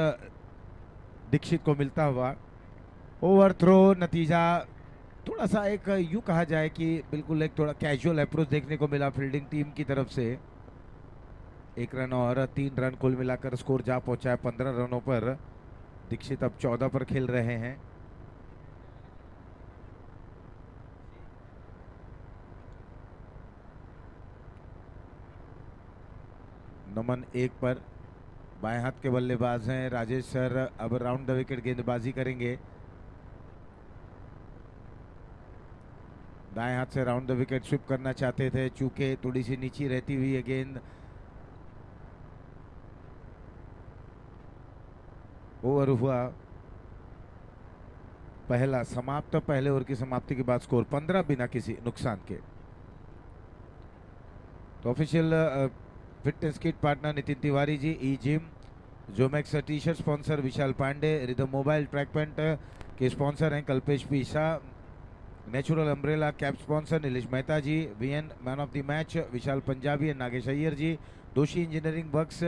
दीक्षित को मिलता हुआ। ओवर थ्रो नतीजा थोड़ा सा एक यूं कहा जाए कि बिल्कुल एक थोड़ा कैजुअल अप्रोच देखने को मिला फील्डिंग टीम की तरफ से। 1 रन और 3 रन कुल मिलाकर स्कोर जा पहुंचा है 15 रनों पर। दीक्षित अब 14 पर खेल रहे हैं। नमन 1 पर, बाएं हाथ के बल्लेबाज हैं राजेश सर। अब राउंड द विकेट गेंदबाजी करेंगे। दाएं हाथ से राउंड द विकेट स्विप करना चाहते थे, चूंकि थोड़ी सी नीची रहती हुई है गेंद। ओवर हुआ पहला समाप्त। पहले ओवर की समाप्ति के बाद स्कोर 15 बिना किसी नुकसान के। तो official fitness kit partner Nitin Tiwari ji, E gym, Jomax T shirt sponsor Vishal Pandey, Rhythm mobile track pant के स्पॉन्सर हैं कल्पेश पीसा, natural umbrella cap sponsor Nilesh Mehta ji, VN man of the match Vishal Punjabi and Nagesh Iyer ji, Doshi engineering works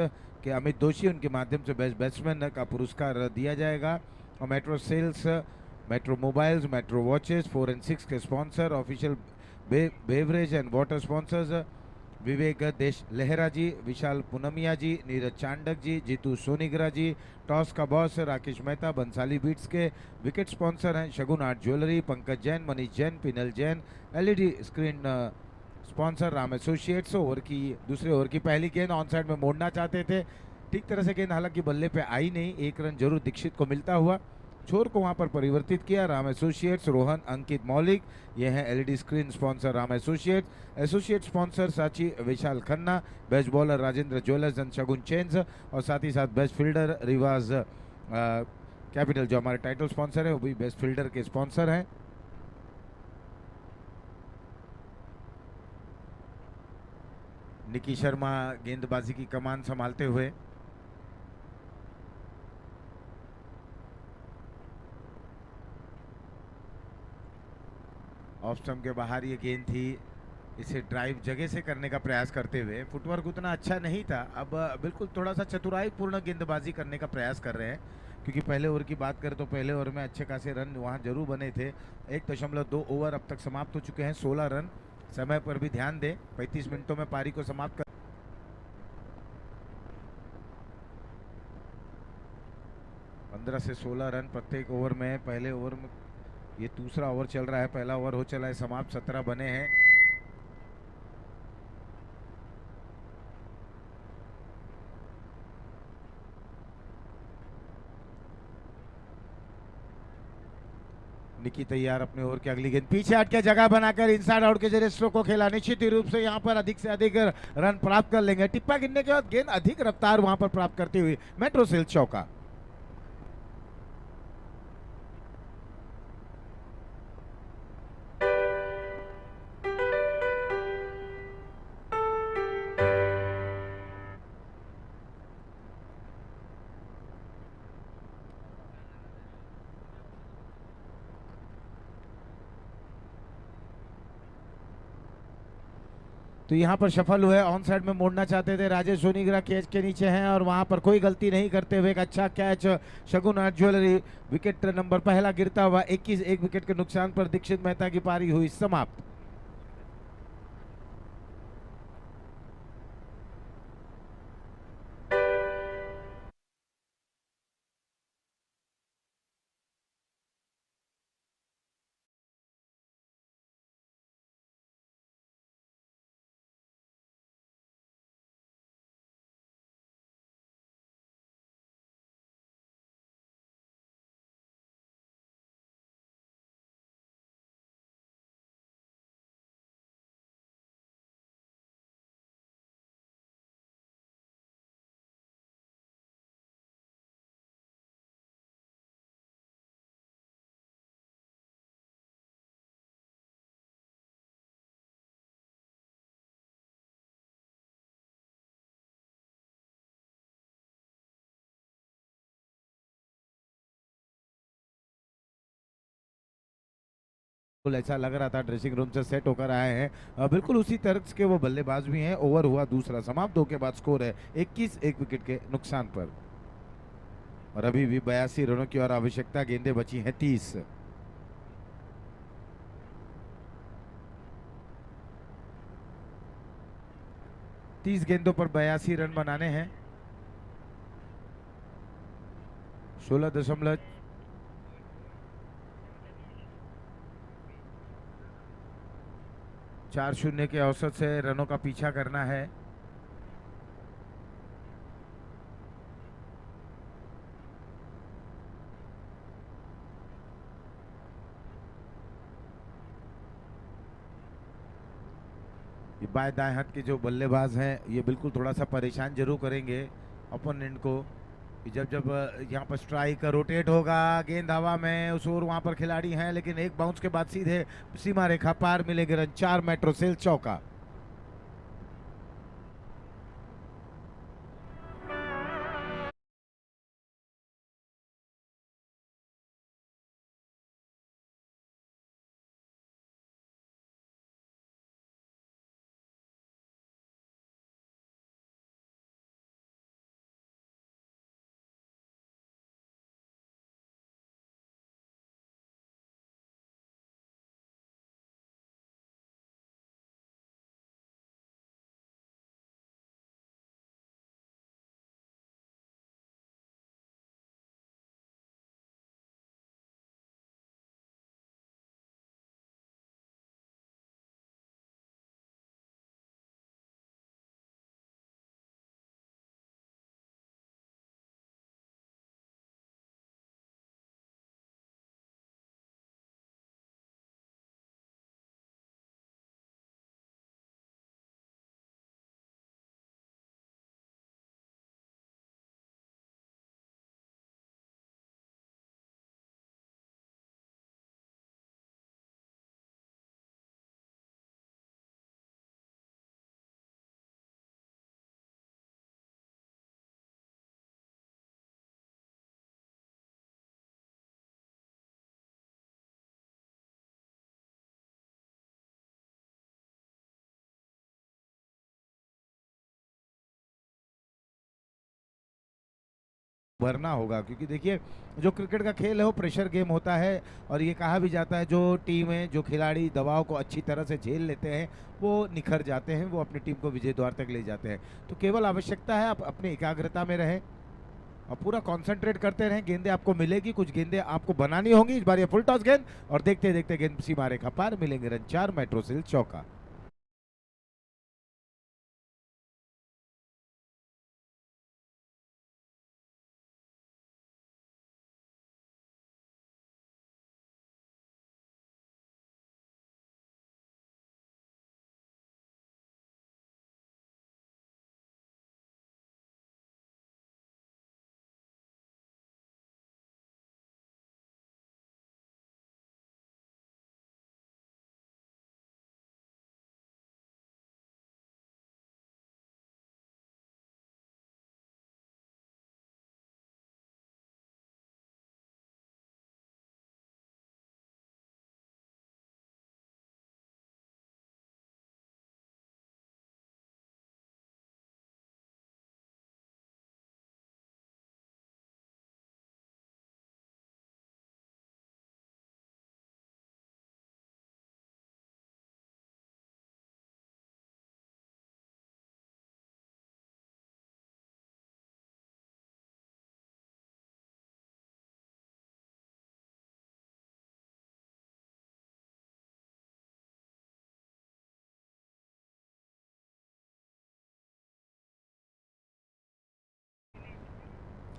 के अमित दोषी, उनके माध्यम से बेस्ट बैट्समैन का पुरस्कार दिया जाएगा। और Metro sales, Metro mobiles, Metro watches 4 और 6 के sponsor, official beverage and water sponsors Vivek Deshlahra ji, Vishal Poonamia ji, Neeraj Chandak ji, Jitu Sonigra ji, toss का बॉस राकेश मेहता, बंसाली बीट्स के विकेट स्पॉन्सर हैं Shagun art jewellery, Pankaj Jain, Manish Jain, Pinal Jain, LED screen sponsor Ram associates. Over की दूसरे ओवर की पहली गेंद ऑन साइड में मोड़ना चाहते थे, ठीक तरह से गेंद हालांकि बल्ले पे आई नहीं, एक रन जरूर दीक्षित को मिलता हुआ। छोर को वहां पर परिवर्तित किया राम एसोसिएट्स, रोहन अंकित मौलिक, ये हैं LED screen sponsor Ram associates. Associate sponsor Sachi Vishal Khanna, best bowler Rajendra jewellers and Shagun chains, और साथ ही साथ बेस्ट फील्डर रिवाज कैपिटल जो हमारे टाइटल स्पॉन्सर है वो भी बेस्ट फील्डर के स्पॉन्सर हैं। निकी शर्मा गेंदबाजी की कमान संभालते हुए, ऑफ स्टंप के बाहर ये गेंद थी, इसे ड्राइव जगह से करने का प्रयास करते हुए, फुटवर्क उतना अच्छा नहीं था, अब बिल्कुल थोड़ा सा चतुराई पूर्ण गेंदबाजी करने का प्रयास कर रहे हैं, क्योंकि पहले ओवर की बात करें तो पहले ओवर में अच्छे खासे रन वहां जरूर बने थे। 1.2 ओवर अब तक समाप्त हो चुके हैं, 16 रन। समय पर भी ध्यान दें, 35 मिनटों में पारी को समाप्त कर 15 से 16 रन प्रत्येक ओवर में। पहले ओवर में ये दूसरा ओवर चल रहा है, पहला ओवर हो चला है समाप्त, 17 बने हैं। निकी तैयार अपने ओवर की अगली गेंद, पीछे हट के जगह बनाकर इनसाइड आउट के जरिए स्ट्रोक को खेला, निश्चित ही रूप से यहां पर अधिक से अधिक रन प्राप्त कर लेंगे। टिप्पा गिरने के बाद गेंद अधिक रफ्तार वहां पर प्राप्त करती हुई मेट्रो सेल चौका। तो यहाँ पर सफल हुए, ऑन साइड में मोड़ना चाहते थे, राजेश सोनीग्रा कैच के नीचे हैं और वहां पर कोई गलती नहीं करते हुए एक अच्छा कैच शगुन आर्ट ज्वेलरी। विकेट नंबर पहला गिरता हुआ 21, एक विकेट के नुकसान पर दीक्षित मेहता की पारी हुई समाप्त। बिल्कुल ऐसा लग रहा था, ड्रेसिंग रूम से सेट होकर आए हैं, बिल्कुल उसी तरह के वो बल्लेबाज भी हैं। ओवर हुआ दूसरा समाप्त, 2 के बाद स्कोर है 21, एक विकेट के नुकसान पर, और अभी भी 82 रनों की और आवश्यकता, गेंदें बची हैं 30। तीस गेंदों पर 82 रन बनाने हैं। 16 4-0 के औसत से रनों का पीछा करना है। ये बाएं दाएं हाथ के जो बल्लेबाज हैं ये बिल्कुल थोड़ा सा परेशान जरूर करेंगे ओपोनेंट को, कि जब जब यहाँ पर स्ट्राइक रोटेट होगा, गेंद हवा में, उस ओर वहां पर खिलाड़ी हैं, लेकिन एक बाउंस के बाद सीधे सीमा रेखा पार मिलेंगे रन, 4 मेट्रो सेल चौका। भरना होगा, क्योंकि देखिए जो क्रिकेट का खेल है वो प्रेशर गेम होता है, और ये कहा भी जाता है जो टीमें, जो खिलाड़ी दबाव को अच्छी तरह से झेल लेते हैं वो निखर जाते हैं, वो अपनी टीम को विजय द्वार तक ले जाते हैं। तो केवल आवश्यकता है आप अपनी एकाग्रता में रहें और पूरा कंसंट्रेट करते रहें। गेंदें आपको मिलेगी, कुछ गेंदें आपको बनानी होंगी। इस बार ये फुल टॉस गेंद, और देखते देखते गेंद सीमा रेखा पार, मिलेंगे रन 4, मेट्रोसिल चौका।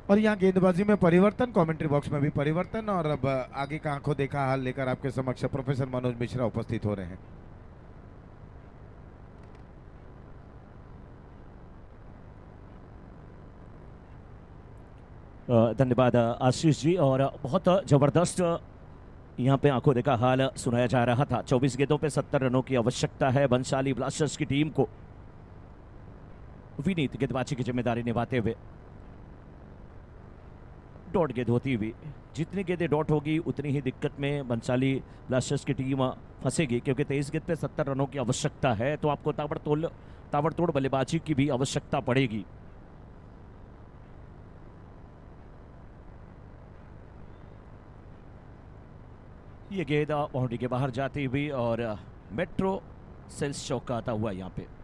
और यहाँ गेंदबाजी में परिवर्तन, कमेंट्री बॉक्स में भी परिवर्तन, और अब आगे का आंखों देखा हाल लेकर आपके समक्ष प्रोफेसर मनोज मिश्रा उपस्थित हो रहे हैं। धन्यवाद आशीष जी। और बहुत ज़बरदस्त यहाँ पे आंखों देखा हाल सुनाया जा रहा था। 24 गेंदों पे 70 रनों की आवश्यकता है बंसाली ब्लास्टर्स की टीम को। विनीत गेंदबाजी की जिम्मेदारी निभाते हुए, डॉट गेंद होती हुई, जितनी गेंदें डॉट होगी उतनी ही दिक्कत में बंसाली ब्लास्टर्स की टीम फंसेगी, क्योंकि 23 गेंद पे 70 रनों की आवश्यकता है, तो आपको ताबड़तोड़ बल्लेबाजी की भी आवश्यकता पड़ेगी। ये गेंद बाउंड्री के बाहर जाती हुई और मेट्रो सेल्स चौका आता हुआ यहाँ पे।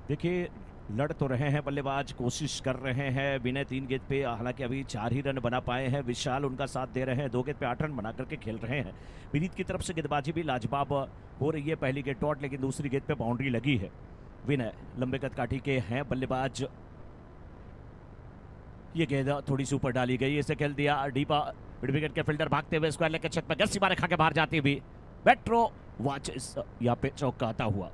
देखिए लड़ तो रहे हैं बल्लेबाज, कोशिश कर रहे हैं। विनय 3 गेंद पे हालांकि अभी 4 ही रन बना पाए हैं। विशाल उनका साथ दे रहे हैं, 2 गेंद पे 8 रन बना करके खेल रहे हैं। विनीत की तरफ से गेंदबाजी भी लाजवाब हो रही है। पहली गेंद डॉट, लेकिन दूसरी गेंद पे बाउंड्री लगी है। विनय लंबे कद काठी के हैं बल्लेबाज। ये गेंद थोड़ी सी ऊपर डाली गई, इसे खेल दिया डीपा। मिड विकेट के फील्डर भागते हुए स्क्वायर लेग के छत में सीमा रेखा के बाहर जाती हुई मेट्रो वॉच यहाँ पे चौका आता हुआ।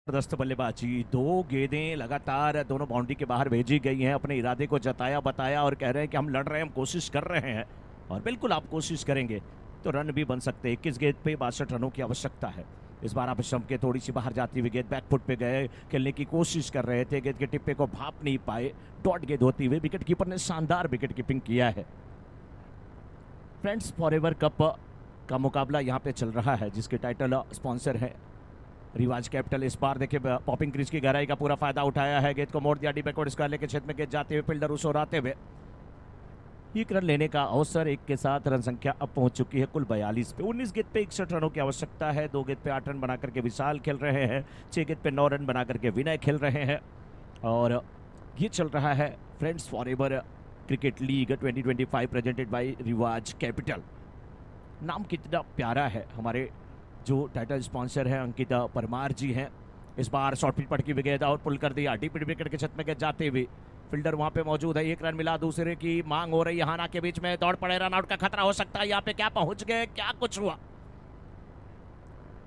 जबरदस्त बल्लेबाजी, 2 गेंदें लगातार दोनों बाउंड्री के बाहर भेजी गई हैं। अपने इरादे को जताया बताया और कह रहे हैं कि हम लड़ रहे हैं, हम कोशिश कर रहे हैं। और बिल्कुल आप कोशिश करेंगे तो रन भी बन सकते हैं। 21 गेंद पे 62 रनों की आवश्यकता है। इस बार आप स्टंप के थोड़ी सी बाहर जाती हुई गेंद बैकफुट पे गए, खेलने की कोशिश कर रहे थे, गेंद के टिप्पे को भाप नहीं पाए। डॉट गेंद होती हुई विकेट कीपर ने शानदार विकेट कीपिंग किया है। फ्रेंड्स फॉरएवर कप का मुकाबला यहाँ पे चल रहा है, जिसके टाइटल स्पॉन्सर है रिवाज कैपिटल। इस बार देखिए पॉपिंग क्रीज की गहराई का पूरा फायदा उठाया है। गेंद को मोड़ दिया डी बैकवर्ड स्क्वायर लेके क्षेत्र में गेंद जाते हुए फील्डर उस ओर आते हुए एक रन लेने का अवसर। एक के साथ रन संख्या अब पहुंच चुकी है कुल 42 पे। 19 गेंद पे 61 रनों की आवश्यकता है। 2 गेंद पे 8 रन बना करके विशाल खेल रहे हैं। 6 गेंद पे 9 रन बना करके विनय खेल रहे हैं। और ये चल रहा है friends forever cricket league 2025 presented bye रिवाज कैपिटल। नाम कितना प्यारा है। हमारे जो टाइटल स्पॉन्सर है अंकिता परमार जी हैं। इस बार शॉर्ट पिच पटकी गेंद आउट पुल कर दिया, डीप विकेट के छत में गेंद जाते हुए फील्डर वहां पे मौजूद है। 1 रन मिला, दूसरे की मांग हो रही है। हाना के बीच में दौड़ पड़े, रन आउट का खतरा हो सकता है। यहाँ पे क्या पहुंच गए, क्या कुछ हुआ?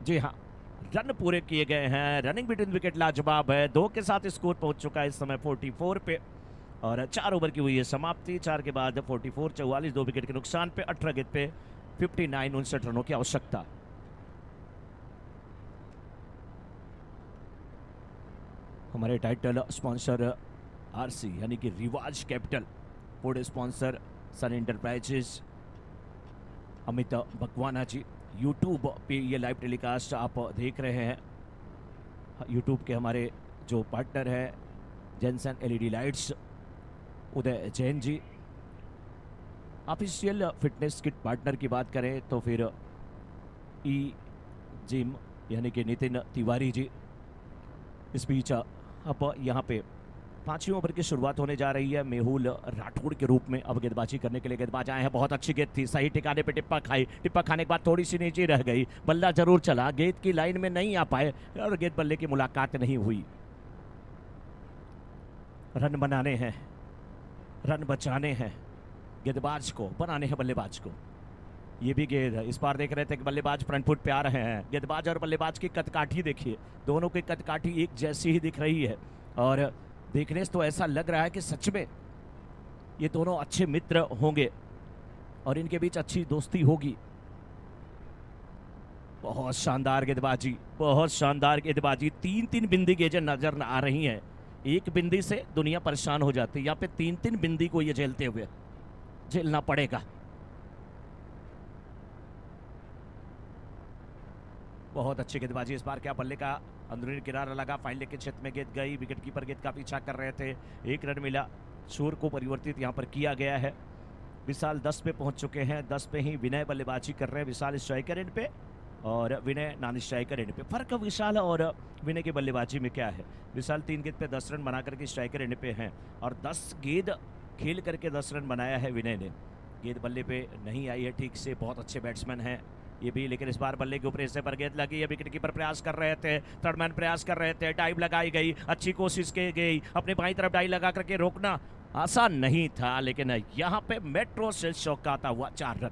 जी हाँ, रन पूरे किए गए हैं। रनिंग बिटवीन विकेट लाजवाब है। 2 के साथ स्कोर पहुंच चुका है इस समय 44 पे। और 4 ओवर की हुई है समाप्ति। 4 के बाद 44, 44, 2 विकेट के नुकसान पे 18 गेंद पे 59 59 रनों की आवश्यकता। हमारे टाइटल स्पॉन्सर आरसी यानी कि रिवाज capital, food sponsor Sun enterprises Amit Makwana जी। यूट्यूब पे ये लाइव टेलीकास्ट आप देख रहे हैं। यूट्यूब के हमारे जो पार्टनर है जेनसन एलईडी लाइट्स उदय Jain ji. Official fitness kit partner की बात करें तो फिर ई जिम यानी कि नितिन तिवारी जी। इस बीच अब यहाँ पे 5वीं ओवर की शुरुआत होने जा रही है। मेहुल राठौड़ के रूप में अब गेंदबाजी करने के लिए गेंदबाज आए हैं। बहुत अच्छी गेंद थी, सही ठिकाने पे टिप्पा खाई, टिप्पा खाने के बाद थोड़ी सी नीचे रह गई, बल्ला जरूर चला, गेंद की लाइन में नहीं आ पाए और गेंद बल्ले की मुलाकात नहीं हुई। रन बनाने हैं, रन बचाने हैं, गेंदबाज को बनाने हैं बल्लेबाज को। ये भी गेंद है, इस बार देख रहे थे कि बल्लेबाज फ्रंट फुट पे आ रहे हैं। गेंदबाज और बल्लेबाज की कदकाठी देखिए, दोनों की कदकाठी एक जैसी ही दिख रही है और देखने से तो ऐसा लग रहा है कि सच में ये दोनों अच्छे मित्र होंगे और इनके बीच अच्छी दोस्ती होगी। बहुत शानदार गेंदबाजी, बहुत शानदार गेंदबाजी। 3-3 बिंदी गेंदें नजर आ रही हैं। एक बिंदी से दुनिया परेशान हो जाती है, यहाँ पे 3-3 बिंदी को ये झेलते हुए झेलना पड़ेगा। बहुत अच्छी गेंदबाजी इस बार। क्या बल्ले का अंदरूनी किनारा लगा, फाइन लेग के क्षेत्र में गेंद गई। विकेट कीपर गेंद का पीछा कर रहे थे, 1 रन मिला। शोर को परिवर्तित यहाँ पर किया गया है। विशाल 10 पे पहुंच चुके हैं, 10 पे ही विनय बल्लेबाजी कर रहे हैं। विशाल स्ट्राइकर एंड पे और विनय नॉन स्ट्राइकर एंड पे। फर्क विशाल और विनय की बल्लेबाजी में क्या है? विशाल 3 गेंद पे 10 रन बना करके स्ट्राइकर एंड पे हैं और 10 गेंद खेल करके 10 रन बनाया है विनय ने। गेंद बल्ले पे नहीं आई है ठीक से, बहुत अच्छे बैट्समैन हैं ये भी, लेकिन इस बार बल्ले के ऊपर इससे पर गेंद लगी है। विकेट कीपर प्रयास कर रहे थे, थर्ड मैन प्रयास कर रहे थे, डाइव लगाई गई, अच्छी कोशिश की गई, अपने बाईं तरफ डाइव लगा करके रोकना आसान नहीं था, लेकिन यहाँ पे मेट्रो से चौंकाता हुआ 4 रन।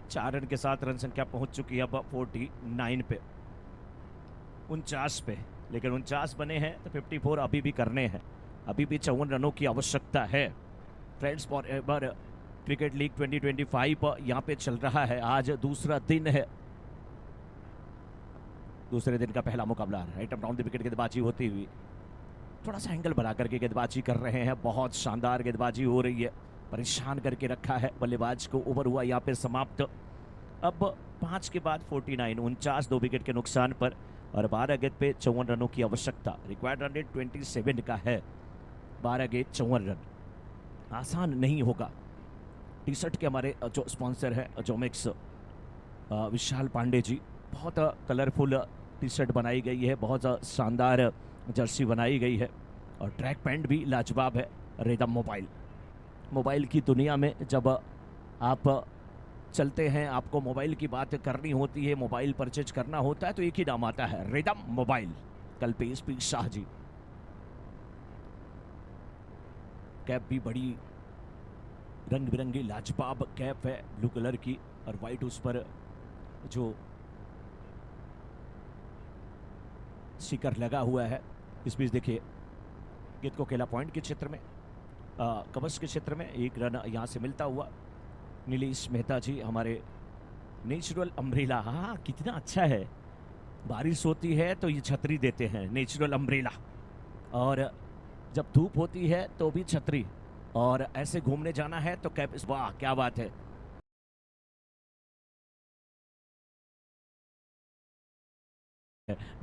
4 रन के साथ रन संख्या पहुंच चुकी है अब 49 पे, 49 पे, लेकिन 49 बने हैं तो 54 अभी भी करने हैं। अभी भी 54 रनों की आवश्यकता है। फ्रेंड्स फॉरएवर क्रिकेट लीग 2025 यहाँ पे चल रहा है। आज दूसरा दिन है, दूसरे दिन का पहला मुकाबला। Right up down the wicket गेंदबाजी होती हुई, थोड़ा सा एंगल बना करके गेंदबाजी कर रहे हैं। बहुत शानदार गेंदबाजी हो रही है, परेशान करके रखा है बल्लेबाज को। ओवर हुआ यहाँ पे समाप्त। अब 5 के बाद 49, 49 2 विकेट के नुकसान पर और 12 गेंद पे 54 रनों की आवश्यकता। रिक्वायर्ड रन रेट 27 का है। 12 गेंद 54 रन आसान नहीं होगा। टी शर्ट के हमारे जो स्पॉन्सर है जोमिक्स विशाल पांडे जी, बहुत कलरफुल टी शर्ट बनाई गई है, बहुत शानदार जर्सी बनाई गई है और ट्रैक पैंट भी लाजवाब है। रिदम मोबाइल, मोबाइल की दुनिया में जब आप चलते हैं, आपको मोबाइल की बात करनी होती है, मोबाइल परचेज करना होता है तो एक ही नाम आता है, Rhythm mobile. Kalpesh P Shah ji. Cap भी बड़ी रंग बिरंगी लाजवाब कैप है, ब्लू कलर की और वाइट उस पर जो स्टिकर लगा हुआ है। इस बीच देखिए गेंद को खेला पॉइंट के क्षेत्र में, कवच के क्षेत्र में। 1 रन यहाँ से मिलता हुआ। नीलेश मेहता जी हमारे नेचुरल अम्ब्रेला, हाँ कितना अच्छा है, बारिश होती है तो ये छतरी देते हैं, नेचुरल अम्ब्रेला, और जब धूप होती है तो भी छतरी, और ऐसे घूमने जाना है तो कैप। वाह क्या बात है।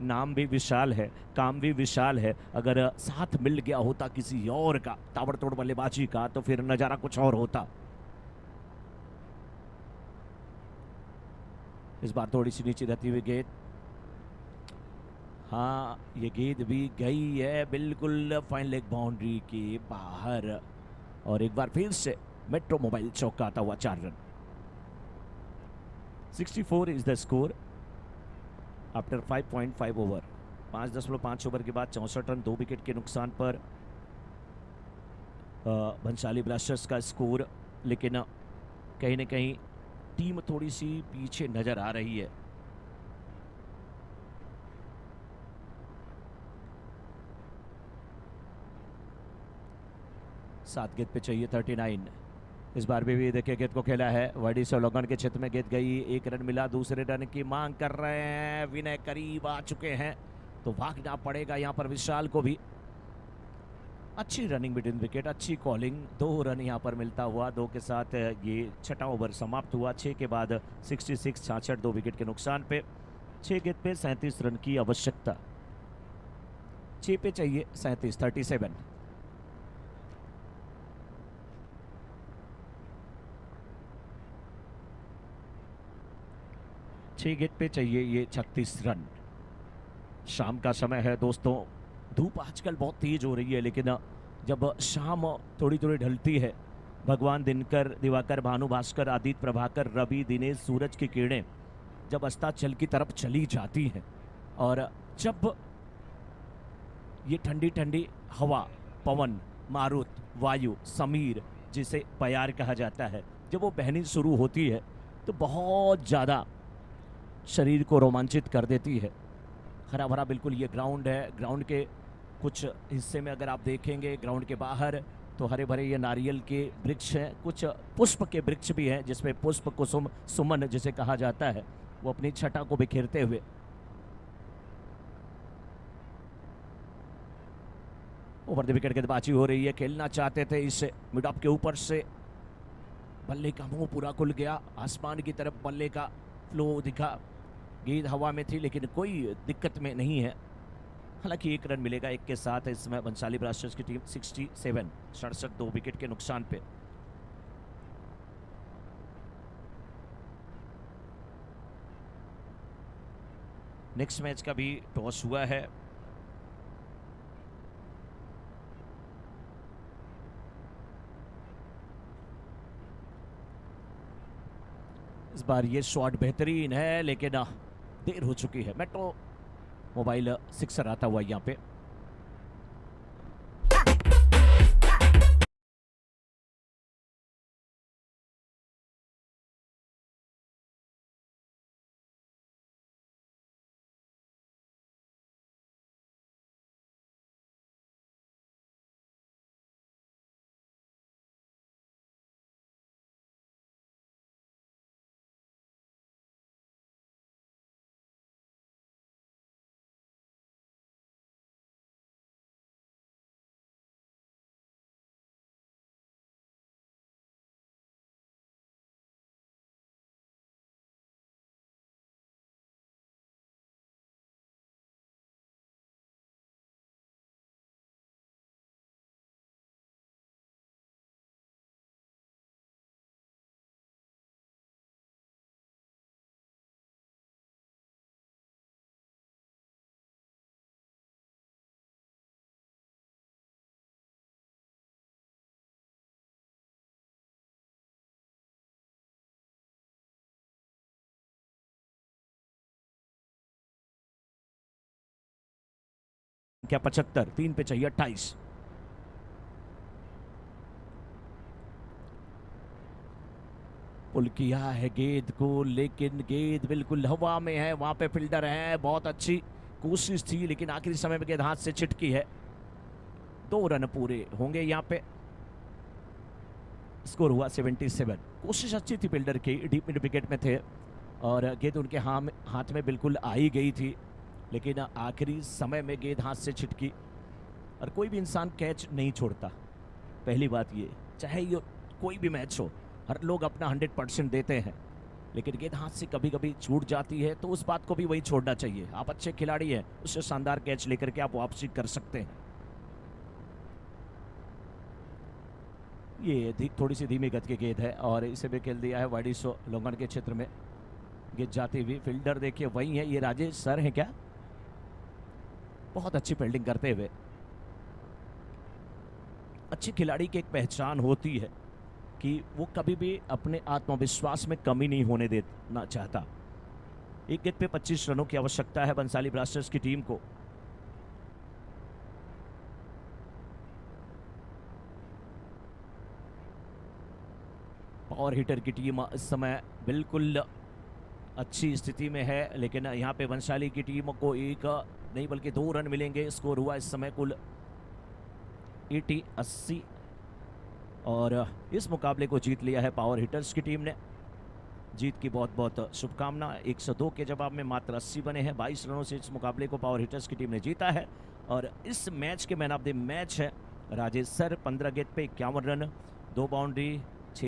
नाम भी विशाल है, काम भी विशाल है। अगर साथ मिल गया होता किसी और का, ताबड़तोड़ बल्लेबाजी का, तो फिर नजारा कुछ और होता। इस बार थोड़ी सी नीचे रहती हुई गेंद, हाँ ये गेंद भी गई है बिल्कुल फाइन लेग बाउंड्री के बाहर। और एक बार फिर से मेट्रो मोबाइल चौंकाता हुआ 4 run. 64 is the score after 5.5 over. 5.5 over के बाद 64 रन 2 विकेट के नुकसान पर भंसाली ब्लास्टर्स का स्कोर। लेकिन कहीं ना कहीं टीम थोड़ी सी पीछे नजर आ रही है। सात गेंद पे चाहिए 39। इस बार भी देखिए गेंद को खेला है वाइडी से लोगन के क्षेत्र में गेंद गई, 1 रन मिला, दूसरे रन की मांग कर रहे हैं, विनय करीब आ चुके हैं तो भागना पड़ेगा यहाँ पर विशाल को भी। अच्छी रनिंग बिटवीन विकेट, अच्छी कॉलिंग, 2 रन यहाँ पर मिलता हुआ, 2 के साथ ये 6वां ओवर समाप्त हुआ। 6 के बाद 66 66 2 विकेट के नुकसान पे 6 गेंद पे 37 रन की आवश्यकता, 6 पे चाहिए 37 37। छह गेंद पे चाहिए ये 36 रन। शाम का समय है दोस्तों, धूप आजकल बहुत तेज हो रही है, लेकिन जब शाम थोड़ी थोड़ी ढलती है, भगवान दिवाकर, भानु भास्कर, आदित्य प्रभाकर, रवि, दिनेश, सूरज की किरणें जब अस्ताचल की तरफ चली जाती हैं और जब ये ठंडी ठंडी हवा, पवन, मारुत, वायु, समीर जिसे प्यार कहा जाता है, जब वो बहनी शुरू होती है तो बहुत ज़्यादा शरीर को रोमांचित कर देती है। हरा भरा बिल्कुल ये ग्राउंड है, ग्राउंड के कुछ हिस्से में अगर आप देखेंगे ग्राउंड के बाहर तो हरे भरे ये नारियल के वृक्ष हैं, कुछ पुष्प के वृक्ष भी हैं जिसमें पुष्प कुसुम सुमन जिसे कहा जाता है वो अपनी छटा को बिखेरते हुए। ओवर द विकेट गेंदबाजी हो रही है, खेलना चाहते थे इस मिड ऑफ के ऊपर से, बल्ले का मुंह पूरा खुल गया, आसमान की तरफ बल्ले का फ्लो दिखा, गेंद हवा में थी लेकिन कोई दिक्कत में नहीं है। हालांकि 1 रन मिलेगा 1 के साथ इस समय बंसाली ब्लास्टर्स की टीम 67 67 2 विकेट के नुकसान पे। नेक्स्ट मैच का भी टॉस हुआ है, इस बार ये शॉट बेहतरीन है लेकिन देर हो चुकी है। मेट्रो मोबाइल सिक्सर आता हुआ यहाँ पे। क्या 75, 3 पे चाहिए 28। पुल किया है गेंद को लेकिन गेंद बिल्कुल हवा में है, वहां पे फील्डर है, बहुत अच्छी कोशिश थी लेकिन आखिरी समय में गेंद हाथ से छिटकी है। 2 रन पूरे होंगे यहाँ पे, स्कोर हुआ 77। कोशिश अच्छी थी फील्डर की, डीप मिड विकेट में थे और गेंद उनके हाथ में बिल्कुल आई गई थी लेकिन आखिरी समय में गेंद हाथ से छिटकी। और कोई भी इंसान कैच नहीं छोड़ता, पहली बात ये, चाहे ये कोई भी मैच हो, हर लोग अपना 100% देते हैं लेकिन गेंद हाथ से कभी कभी छूट जाती है तो उस बात को भी वही छोड़ना चाहिए। आप अच्छे खिलाड़ी हैं, उससे शानदार कैच लेकर के आप वापसी कर सकते हैं। ये थोड़ी सी धीमी गति की गेंद है और इसे भी खेल दिया है वाइडिसो लोंगन के क्षेत्र में। गेंद जाती हुई, फील्डर देखिए वही है, ये राजेश सर हैं क्या, बहुत अच्छी फील्डिंग करते हुए। अच्छे खिलाड़ी की एक पहचान होती है कि वो कभी भी अपने आत्मविश्वास में कमी नहीं होने देना चाहता। एक गेंद पे 25 रनों की आवश्यकता है बंसाली ब्लास्टर्स की टीम को। पावर हिटर की टीम इस समय बिल्कुल अच्छी स्थिति में है लेकिन यहाँ पे बंसाली की टीम को एक नहीं बल्कि 2 रन मिलेंगे। स्कोर हुआ इस समय कुल 80 और इस मुकाबले को जीत लिया है पावर हिटर्स की टीम ने। जीत की बहुत बहुत शुभकामना। 102 के जवाब में मात्र 80 बने हैं। 22 रनों से इस मुकाबले को पावर हिटर्स की टीम ने जीता है। और इस मैच के मैन ऑफ द मैच है राजेश सर। 15 गेंद पे 51 रन, 2 बाउंड्री,